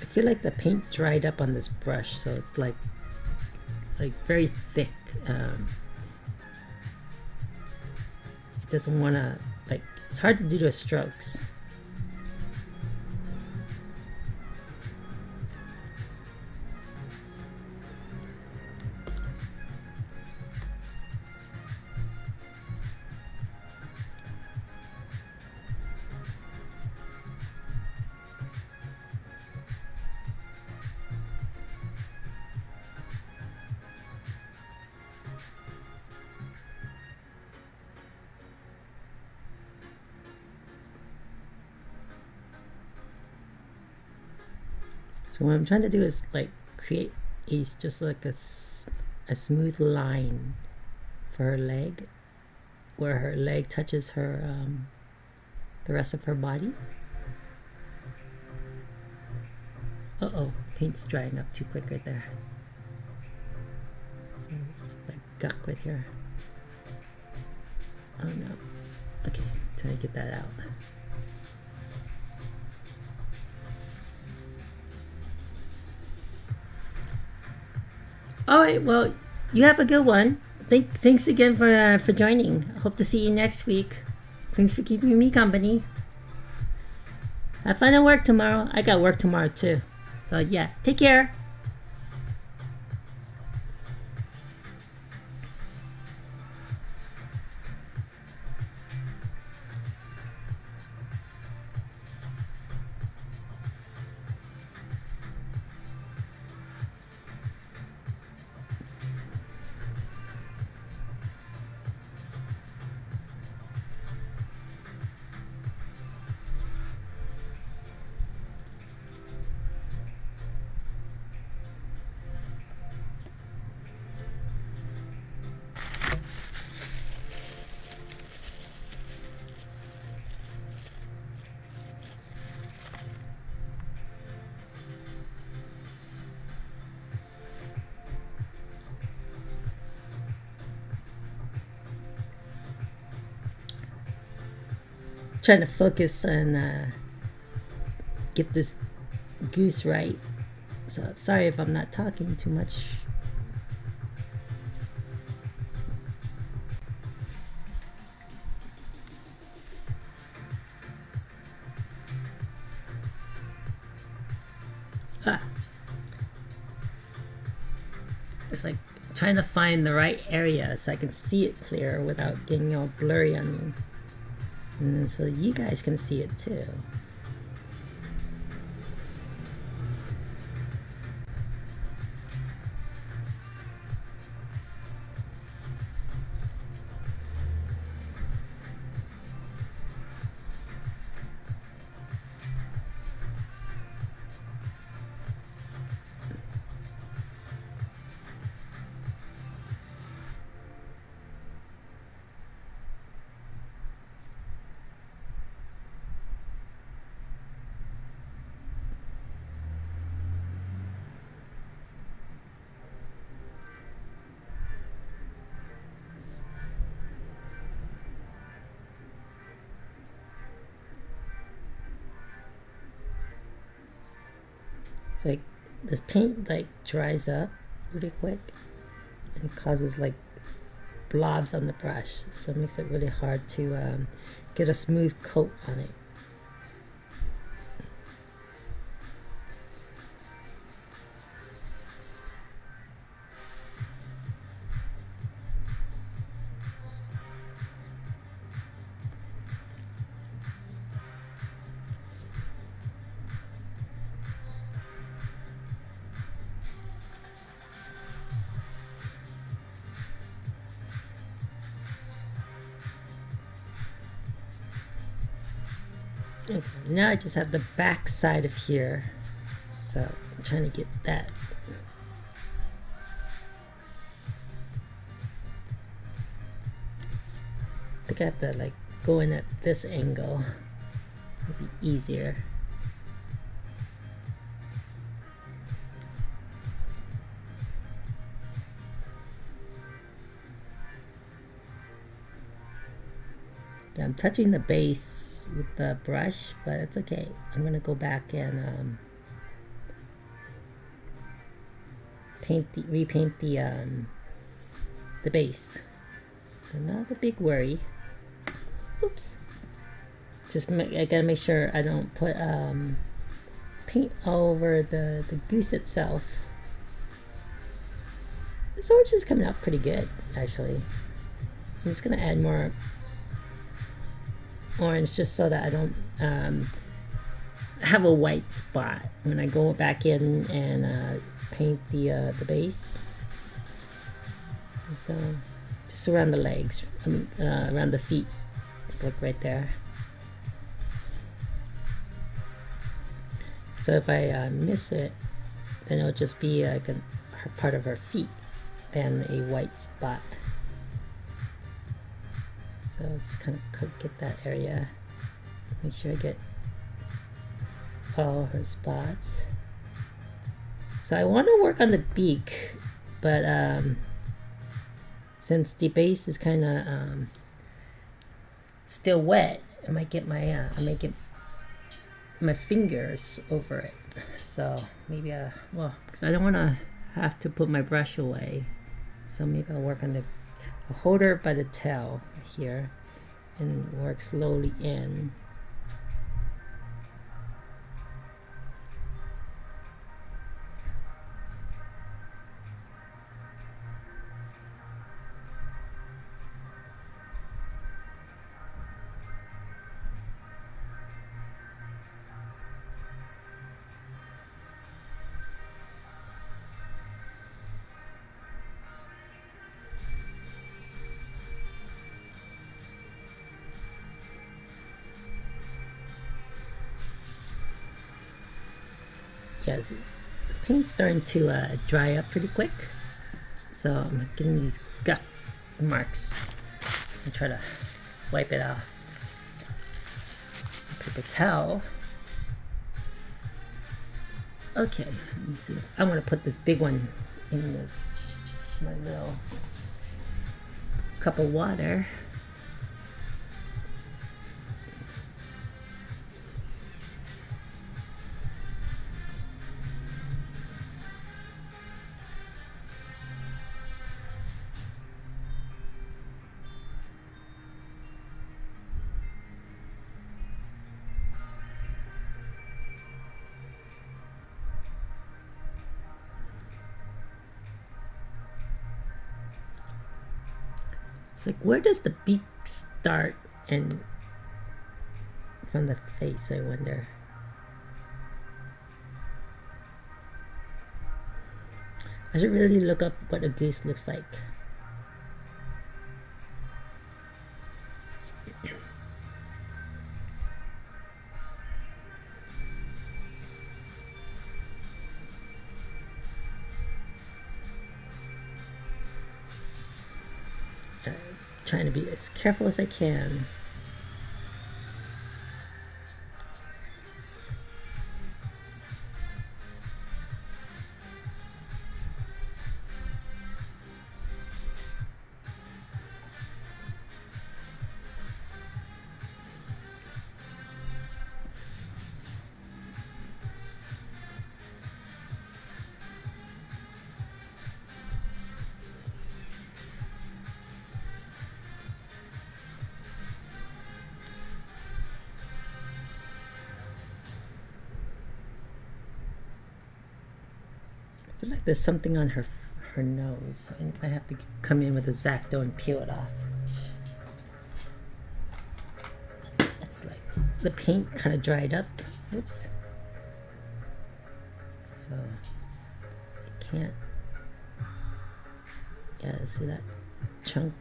I feel like the paint dried up on this brush, so it's like very thick. It doesn't want to, like, it's hard to do the strokes. So what I'm trying to do is like create just like a smooth line for her leg, where her leg touches her the rest of her body. Uh-oh, paint's drying up too quick right there. So it's like guck right here. Oh no. Okay, trying to get that out. All right, well, you have a good one. Thanks again for joining. I hope to see you next week. Thanks for keeping me company. Have fun at work tomorrow. I got work tomorrow too. So yeah, take care. trying to focus and get this goose right. So sorry if I'm not talking too much. It's like trying to find the right area so I can see it clear without getting all blurry on me. And then so you guys can see it too. It's like this paint like dries up really quick and causes like blobs on the brush, so it makes it really hard to get a smooth coat on it. Okay, now I just have the back side of here, so I'm trying to get that. I think I have to like go in at this angle. It'd be easier. Yeah, I'm touching the base with the brush, but it's okay. I'm gonna go back and repaint the base. So not a big worry. Oops. I gotta make sure I don't put paint all over the goose itself. This orange is coming out pretty good, actually. I'm just gonna add more orange just so that I don't have a white spot when I go back in and paint the base. So just around the legs, around the feet. Just look right there. So if I miss it, then it'll just be like a part of her feet than a white spot. So just kind of get that area. Make sure I get all her spots. So I want to work on the beak, but since the base is kind of still wet, I might get my fingers over it. So maybe well, because I don't want to have to put my brush away. So maybe I'll work on I'll hold her by the tail here and work slowly in. Yes, the paint's starting to dry up pretty quick, so I'm getting these gut marks and try to wipe it off. Paper towel. Okay, let me see. I want to put this big one in my little cup of water. It's like, where does the beak start and from the face, I wonder. I should really look up what a goose looks like. Trying to be as careful as I can. I feel like there's something on her nose. I have to come in with a X-Acto and peel it off. It's like the paint kind of dried up. Oops. So I can't. Yeah, see that chunk?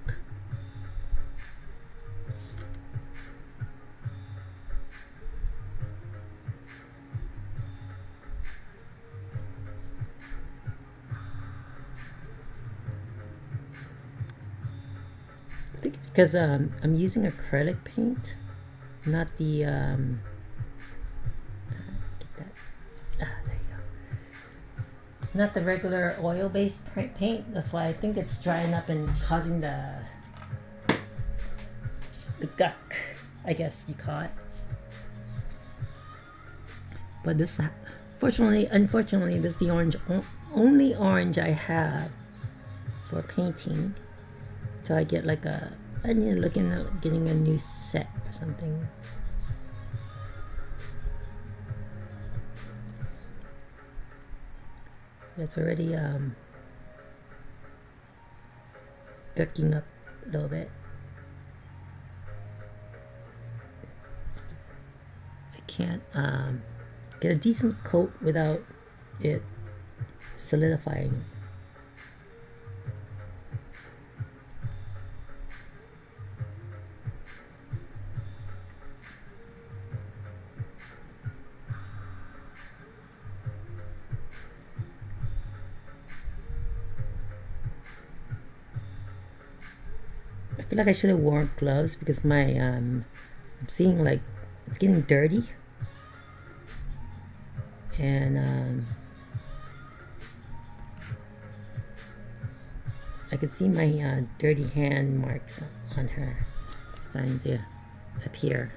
I think because I'm using acrylic paint, not the get that. There you go. Not the regular oil-based paint. That's why I think it's drying up and causing the guck, I guess you call it. But this, unfortunately, this is the only orange I have for painting. So I get like I need to look into getting a new set or something. It's already gucking up a little bit. I can't get a decent coat without it solidifying. I feel like I should have worn gloves because my I'm seeing like it's getting dirty, and I can see my dirty hand marks on her starting to appear.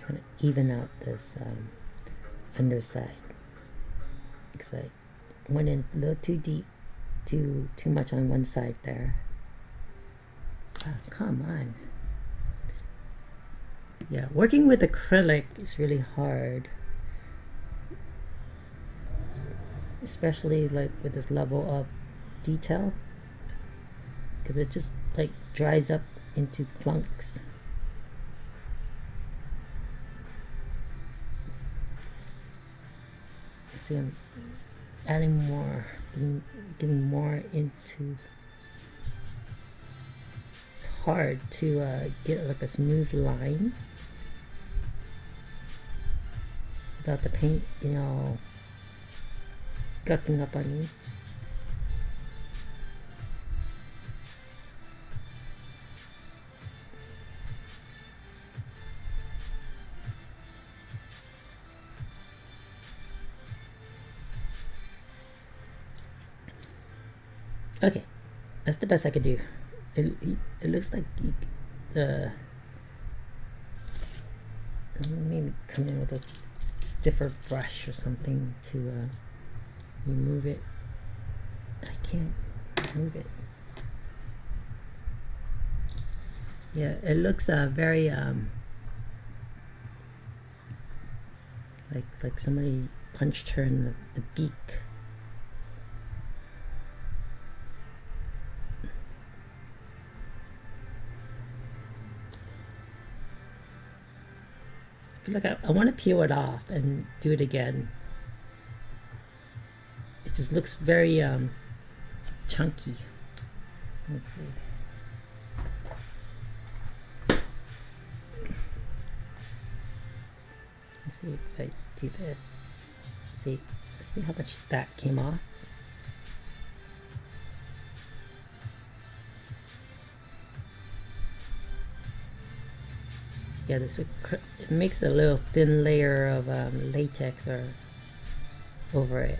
Trying to even out this underside because I went in a little too deep, too much on one side there. Oh, come on. Yeah, working with acrylic is really hard, especially like with this level of detail, because it just like dries up into clunks. See, I'm adding more, getting more into. It's hard to get like a smooth line without the paint, gucking up on you. Okay, that's the best I could do. It looks like maybe come in with a stiffer brush or something to remove it. I can't remove it. Yeah, it looks very like somebody punched her in the beak. I feel like I want to peel it off and do it again. It just looks very chunky. Let's see. Let's see if I do this. See how much that came off. Yeah, it makes a little thin layer of latex or over it.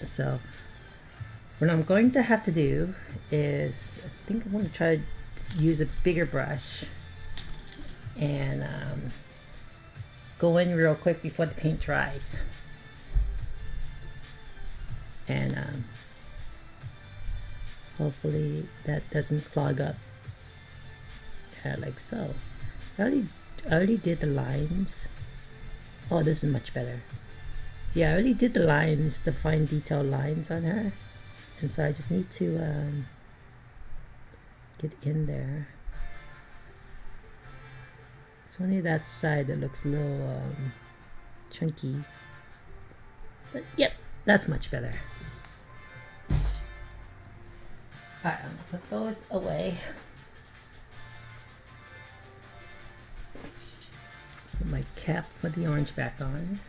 So what I'm going to have to do is, I think I'm going to try to use a bigger brush and go in real quick before the paint dries. And hopefully that doesn't clog up. Yeah, like so. I already did the lines. Oh, this is much better. Yeah, I already did the lines, the fine detail lines on her. And so I just need to get in there. It's only that side that looks a little chunky. But yep, that's much better. Alright, I'm gonna put those away. Put my cap for the orange back on.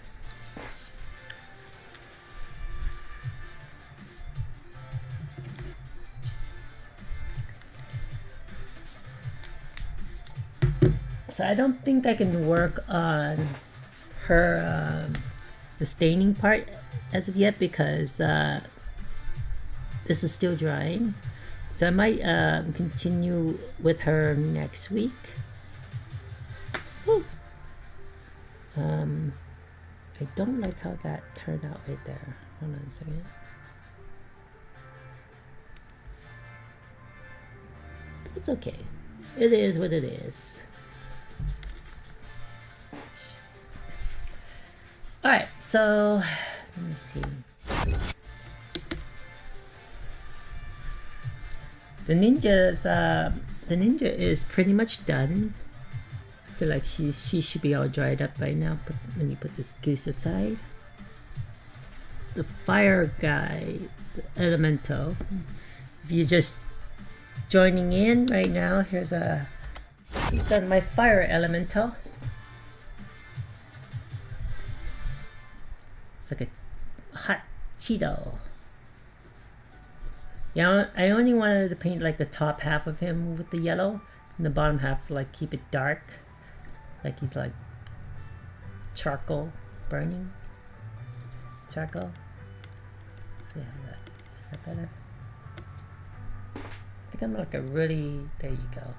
So I don't think I can work on her the staining part as of yet because this is still drying. So I might continue with her next week. Whew. I don't like how that turned out right there. Hold on a second. It's okay. It is what it is. Alright, so let me see. The ninja is pretty much done. I feel like she should be all dried up by now. But let me put this goose aside. The fire guy, the Elemental. If you're just joining in right now, here's done my fire Elemental. It's like a hot Cheeto. Yeah, I only wanted to paint like the top half of him with the yellow, and the bottom half like keep it dark, like he's like charcoal burning. Charcoal. See how that is that better? I think I'm like a really. There you go.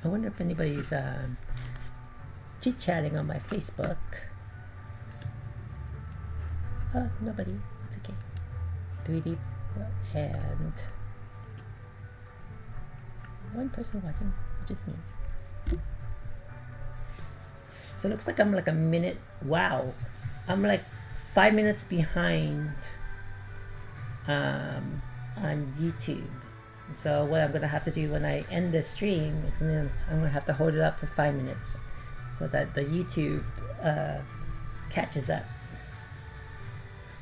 I wonder if anybody's chit-chatting on my Facebook. Nobody. It's okay. 3D and one person watching, which is me. So it looks like I'm like a minute. Wow, I'm like 5 minutes behind on YouTube. So what I'm gonna have to do when I end the stream is I'm gonna have to hold it up for 5 minutes so that the YouTube catches up,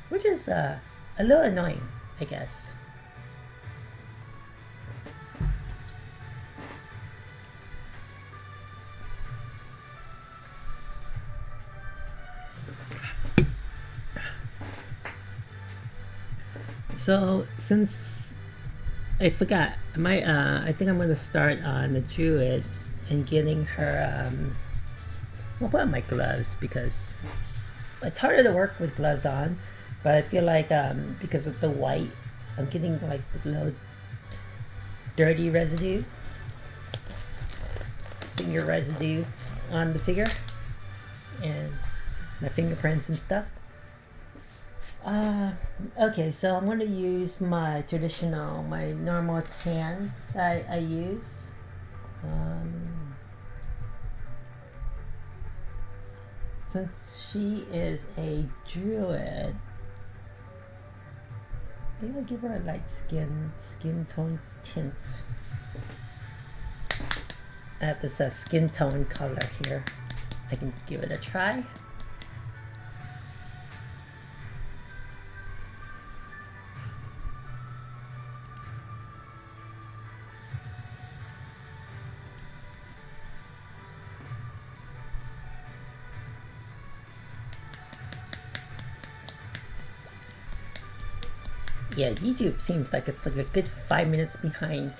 which is a little annoying, I guess. So since I forgot, I think I'm gonna start on the Druid and getting her. I'll put on my gloves because it's harder to work with gloves on, but I feel like because of the white, I'm getting like a little dirty residue, finger residue on the figure, and my fingerprints and stuff. Okay, so I'm gonna use my normal tan that I use. Since she is a druid, maybe I'll give her a light skin tone tint. I have this skin tone color here. I can give it a try. Yeah, YouTube seems like it's like a good 5 minutes behind.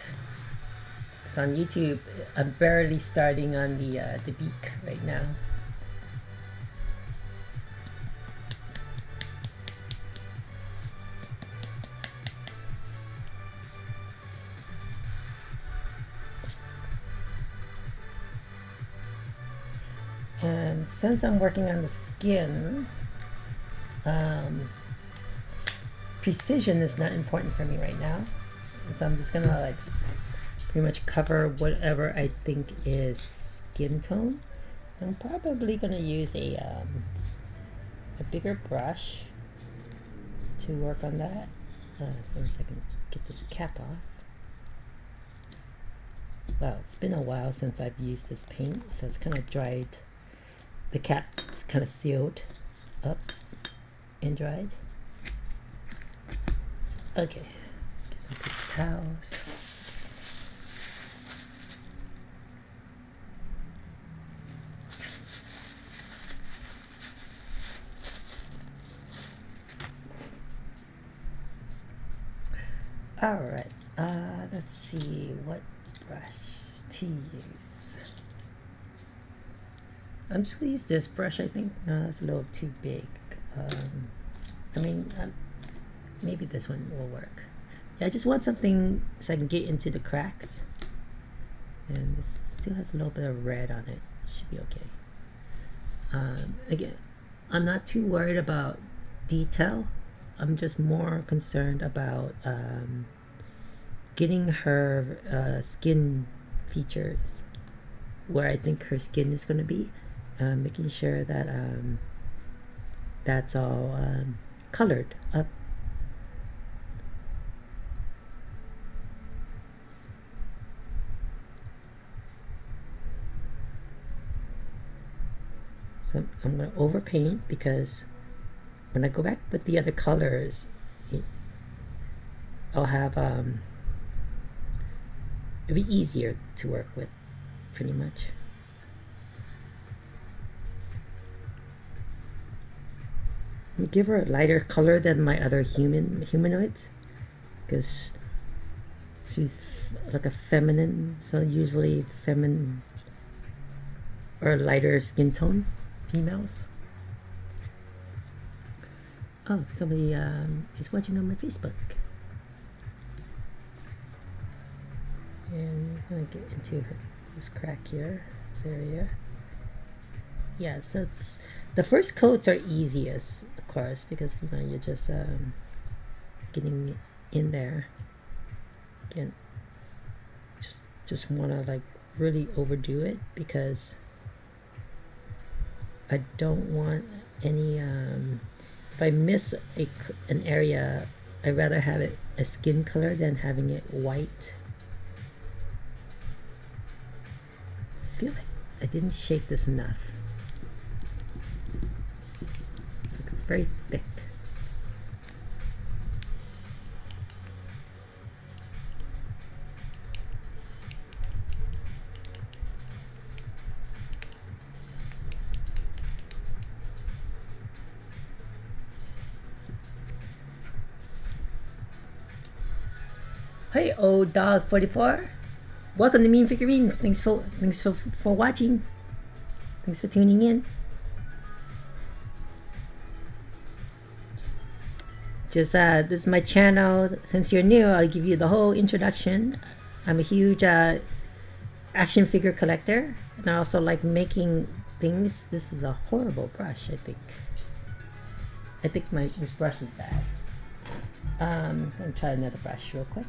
So on YouTube, I'm barely starting on the beak right now. And since I'm working on the skin, precision is not important for me right now. So I'm just gonna like pretty much cover whatever I think is skin tone. I'm probably gonna use a bigger brush to work on that. So I can get this cap off. Wow, it's been a while since I've used this paint, so it's kind of dried. The cap's kind of sealed up and dried. Okay, get some paper towels. Alright, let's see what brush to use. I'm just gonna use this brush, I think. No, it's a little too big. Maybe this one will work. Yeah, I just want something so I can get into the cracks. And this still has a little bit of red on it. Should be okay. Again, I'm not too worried about detail. I'm just more concerned about getting her skin features where I think her skin is going to be. Making sure that that's all colored up. So I'm going to overpaint because when I go back with the other colors, I'll have it'll be easier to work with, pretty much. I'll give her a lighter color than my other humanoids, because she's like a feminine, so usually feminine or lighter skin tone females. Oh, somebody is watching on my Facebook. And I'm gonna get into this crack here, this area. Yeah, so it's the first coats are easiest, of course, because you're just getting in there. Again, just wanna like really overdo it because I don't want any if I miss an area, I'd rather have it a skin color than having it white. I feel like I didn't shake this enough. It's very thick. Hey, old dog 44. Welcome to Mean Figurines. Thanks for watching. Thanks for tuning in. Just this is my channel. Since you're new, I'll give you the whole introduction. I'm a huge action figure collector, and I also like making things. This is a horrible brush, I think. This brush is bad. I'm gonna try another brush real quick.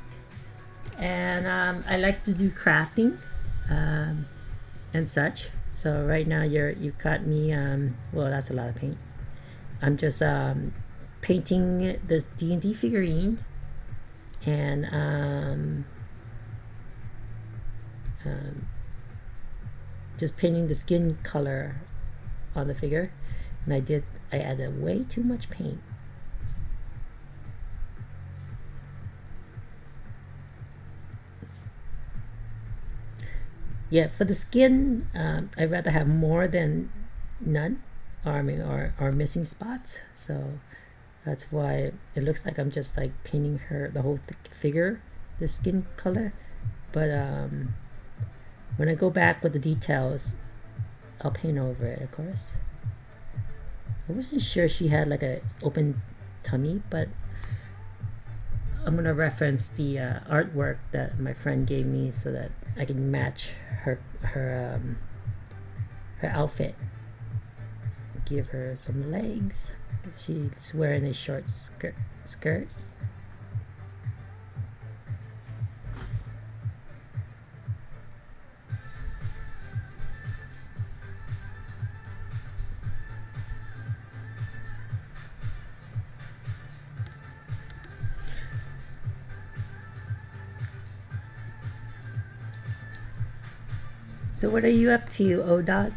And I like to do crafting and such. So right now you caught me. Well, that's a lot of paint. I'm just painting this D&D figurine, and just painting the skin color on the figure. And I added way too much paint. Yeah, for the skin, I'd rather have more than none, or missing spots. So that's why it looks like I'm just like painting the whole figure, the skin color. But when I go back with the details, I'll paint over it, of course. I wasn't sure she had like a open tummy, but I'm gonna reference the artwork that my friend gave me so that I can match her outfit. Give her some legs. She's wearing a short skirt. So what are you up to, ODOT?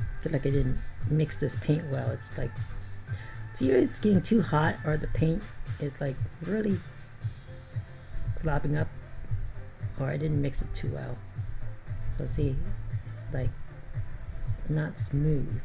I feel like I didn't mix this paint well. It's like, either it's getting too hot or the paint is like really globbing up, or I didn't mix it too well. So see, it's like not smooth.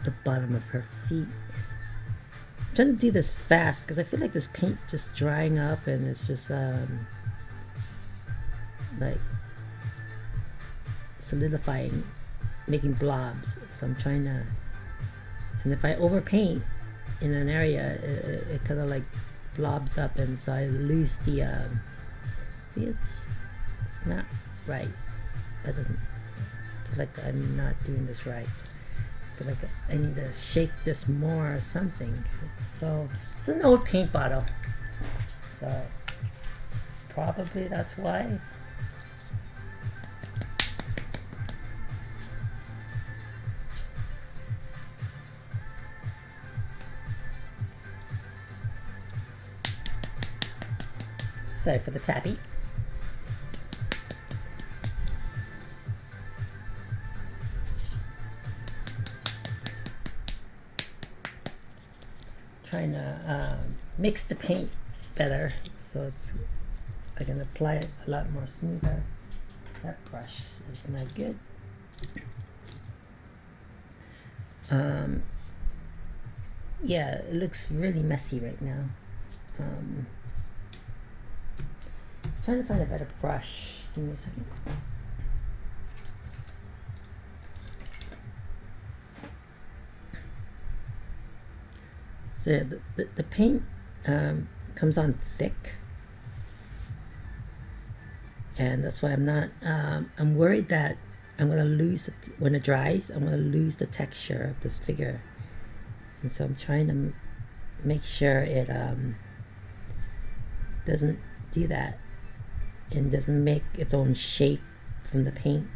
The bottom of her feet. I'm trying to do this fast because I feel like this paint just drying up and it's just like solidifying, making blobs. So I'm trying to, and if I overpaint in an area, it kind of like blobs up, and so I lose the see, it's not right. That doesn't feel like I'm not doing this right. I feel like I need to shake this more or something. So it's an old paint bottle, so probably that's why. Sorry for the tappy. Trying to mix the paint better so I can apply it a lot more smoother. That brush is not good. Yeah, it looks really messy right now. Trying to find a better brush. Give me a second. So the paint comes on thick, and that's why I'm not. I'm worried that I'm gonna lose when it dries. I'm gonna lose the texture of this figure, and so I'm trying to make sure it doesn't do that and doesn't make its own shape from the paint.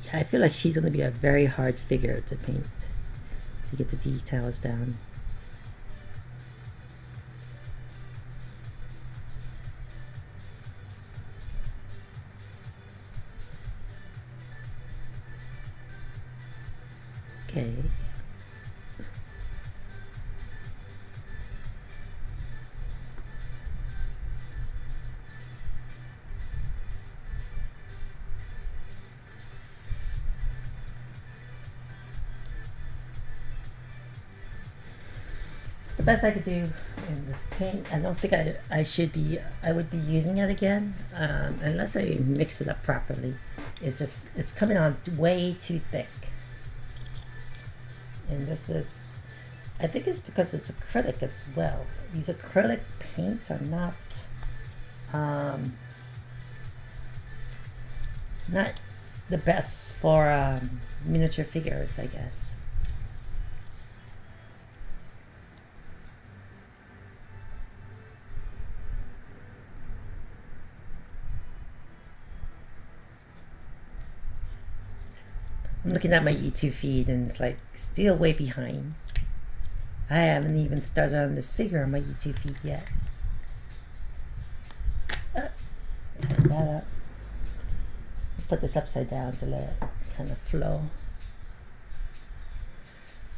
Yeah, I feel like she's gonna be a very hard figure to paint to get the details down. Okay. The best I could do in this paint. I don't think I would be using it again unless I mix it up properly. It's coming on way too thick. And this is, I think it's because it's acrylic as well. These acrylic paints are not the best for miniature figures, I guess. I'm looking at my YouTube feed and it's like still way behind. I haven't even started on this figure on my YouTube feed yet. Turn that up. Put this upside down to let it kind of flow.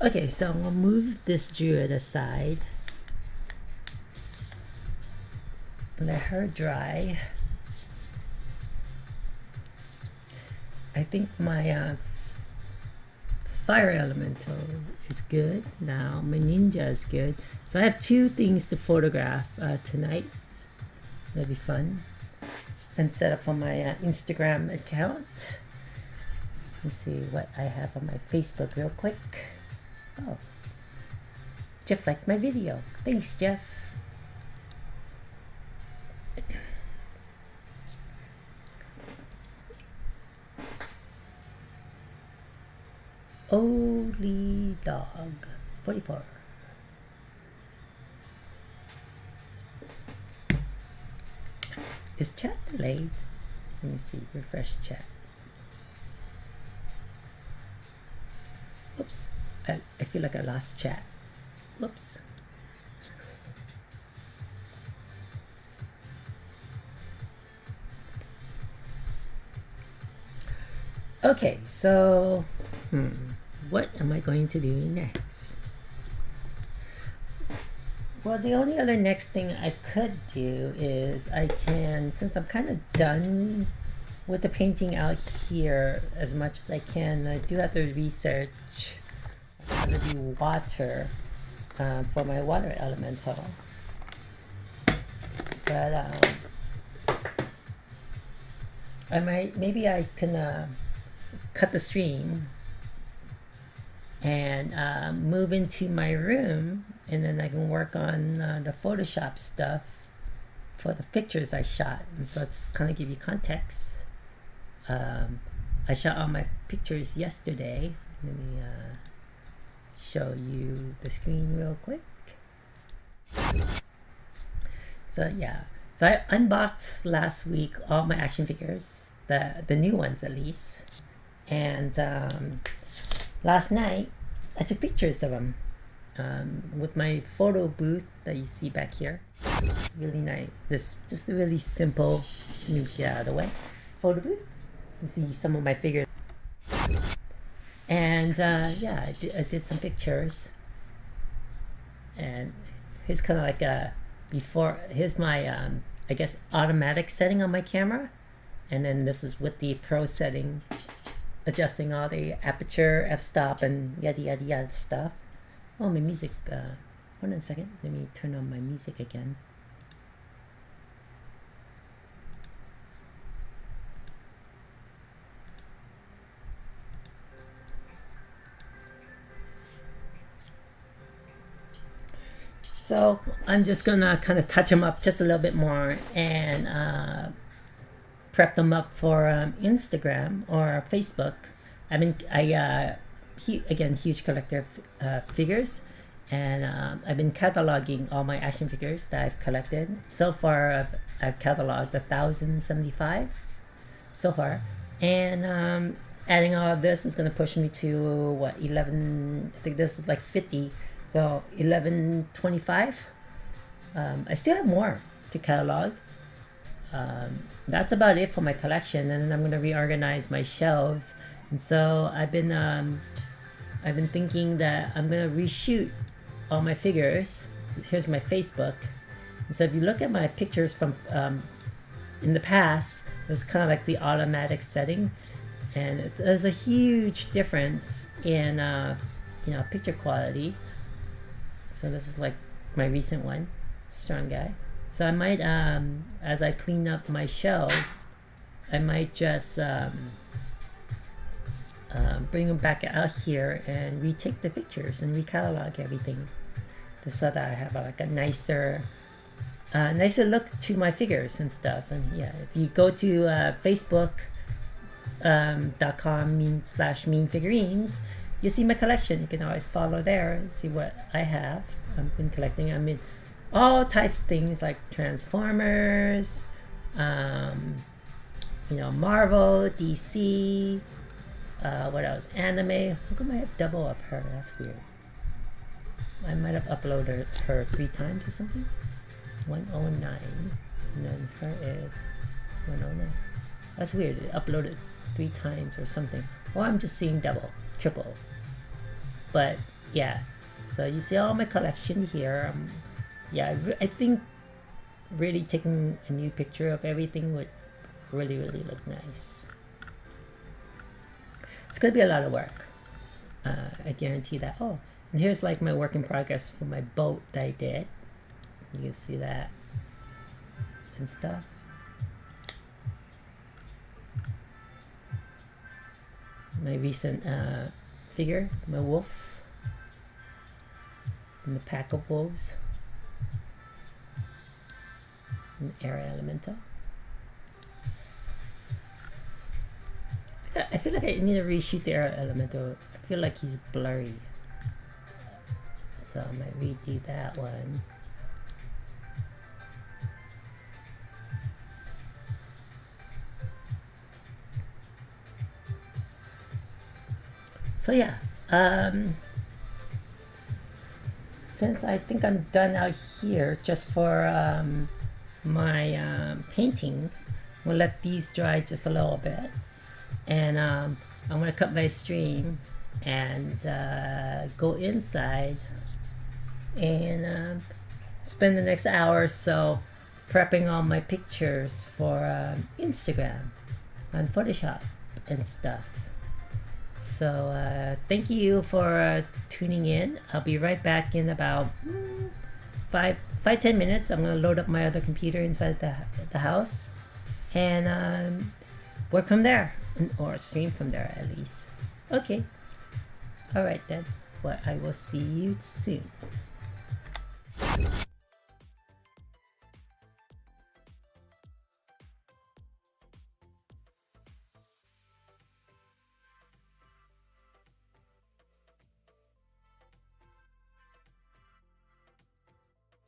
Okay, so I'm gonna move this druid aside. Let her dry. I think my fire elemental is good now. My ninja is good. So I have two things to photograph tonight. That'll be fun. And set up on my Instagram account. Let's see what I have on my Facebook real quick. Oh, Jeff liked my video. Thanks, Jeff. Holy dog 44. Is chat delayed? Let me see, refresh chat. Oops, I feel like I lost chat. Whoops. Okay, so what am I going to do next? Well, the only other next thing I could do is I can, since I'm kind of done with the painting out here as much as I can, I do have to research how to do water for my water elemental. But maybe I can cut the stream and move into my room, and then I can work on the Photoshop stuff for the pictures I shot. And so it's kind of give you context. I shot all my pictures yesterday. Let me show you the screen real quick. So yeah, so I unboxed last week all my action figures, the new ones at least, and last night I took pictures of them with my photo booth that you see back here. Really nice. This just a really simple. Let me get out of the way. Photo booth. You see some of my figures. And yeah, I did some pictures. And here's kind of like a before. Here's my I guess automatic setting on my camera, and then this is with the pro setting, adjusting all the aperture, f-stop, and yada yada yada stuff. Oh, my music. Hold on a second. Let me turn on my music again. So I'm just gonna kind of touch them up just a little bit more and prep them up for Instagram or Facebook. Again, huge collector of figures, and I've been cataloging all my action figures that I've collected. So far, I've cataloged 1,075 so far, and adding all of this is going to push me to what, 11, I think this is like 50, so 1125. I still have more to catalog. That's about it for my collection, and then I'm going to reorganize my shelves. And so I've been thinking that I'm going to reshoot all my figures. Here's my Facebook. And so if you look at my pictures from in the past, it was kind of like the automatic setting, and there's a huge difference in picture quality. So this is like my recent one, Strong Guy. So I might, as I clean up my shelves, I might just bring them back out here and retake the pictures and recatalog everything, just so that I have like a nicer look to my figures and stuff. And yeah, if you go to facebook.com/mean_figurines, you see my collection. You can always follow there and see what I have. I've been collecting. I mean, all types of things like Transformers, Marvel, DC, what else? Anime. How come I have double of her? That's weird. I might have uploaded her 3 times or something. 109, and then her is 109. That's weird. It uploaded 3 times or something. Or I'm just seeing double, triple. But yeah, so you see all my collection here. I think really taking a new picture of everything would really look nice. It's gonna be a lot of work. I guarantee that. Oh, and here's like my work in progress for my boat that I did. You can see that and stuff. My recent figure, my wolf, and the pack of wolves, and Air Elemental. I feel like I need to reshoot the Air Elemental. I feel like he's blurry, so I might redo that one. So yeah, since I think I'm done out here just for my painting, we'll let these dry just a little bit, and I'm gonna cut my stream and go inside and spend the next hour or so prepping all my pictures for Instagram on Photoshop and stuff. So thank you for tuning in. I'll be right back in about 5-10 minutes. I'm gonna load up my other computer inside the house and work from there, or stream from there at least. Okay. All right then. Well, I will see you soon.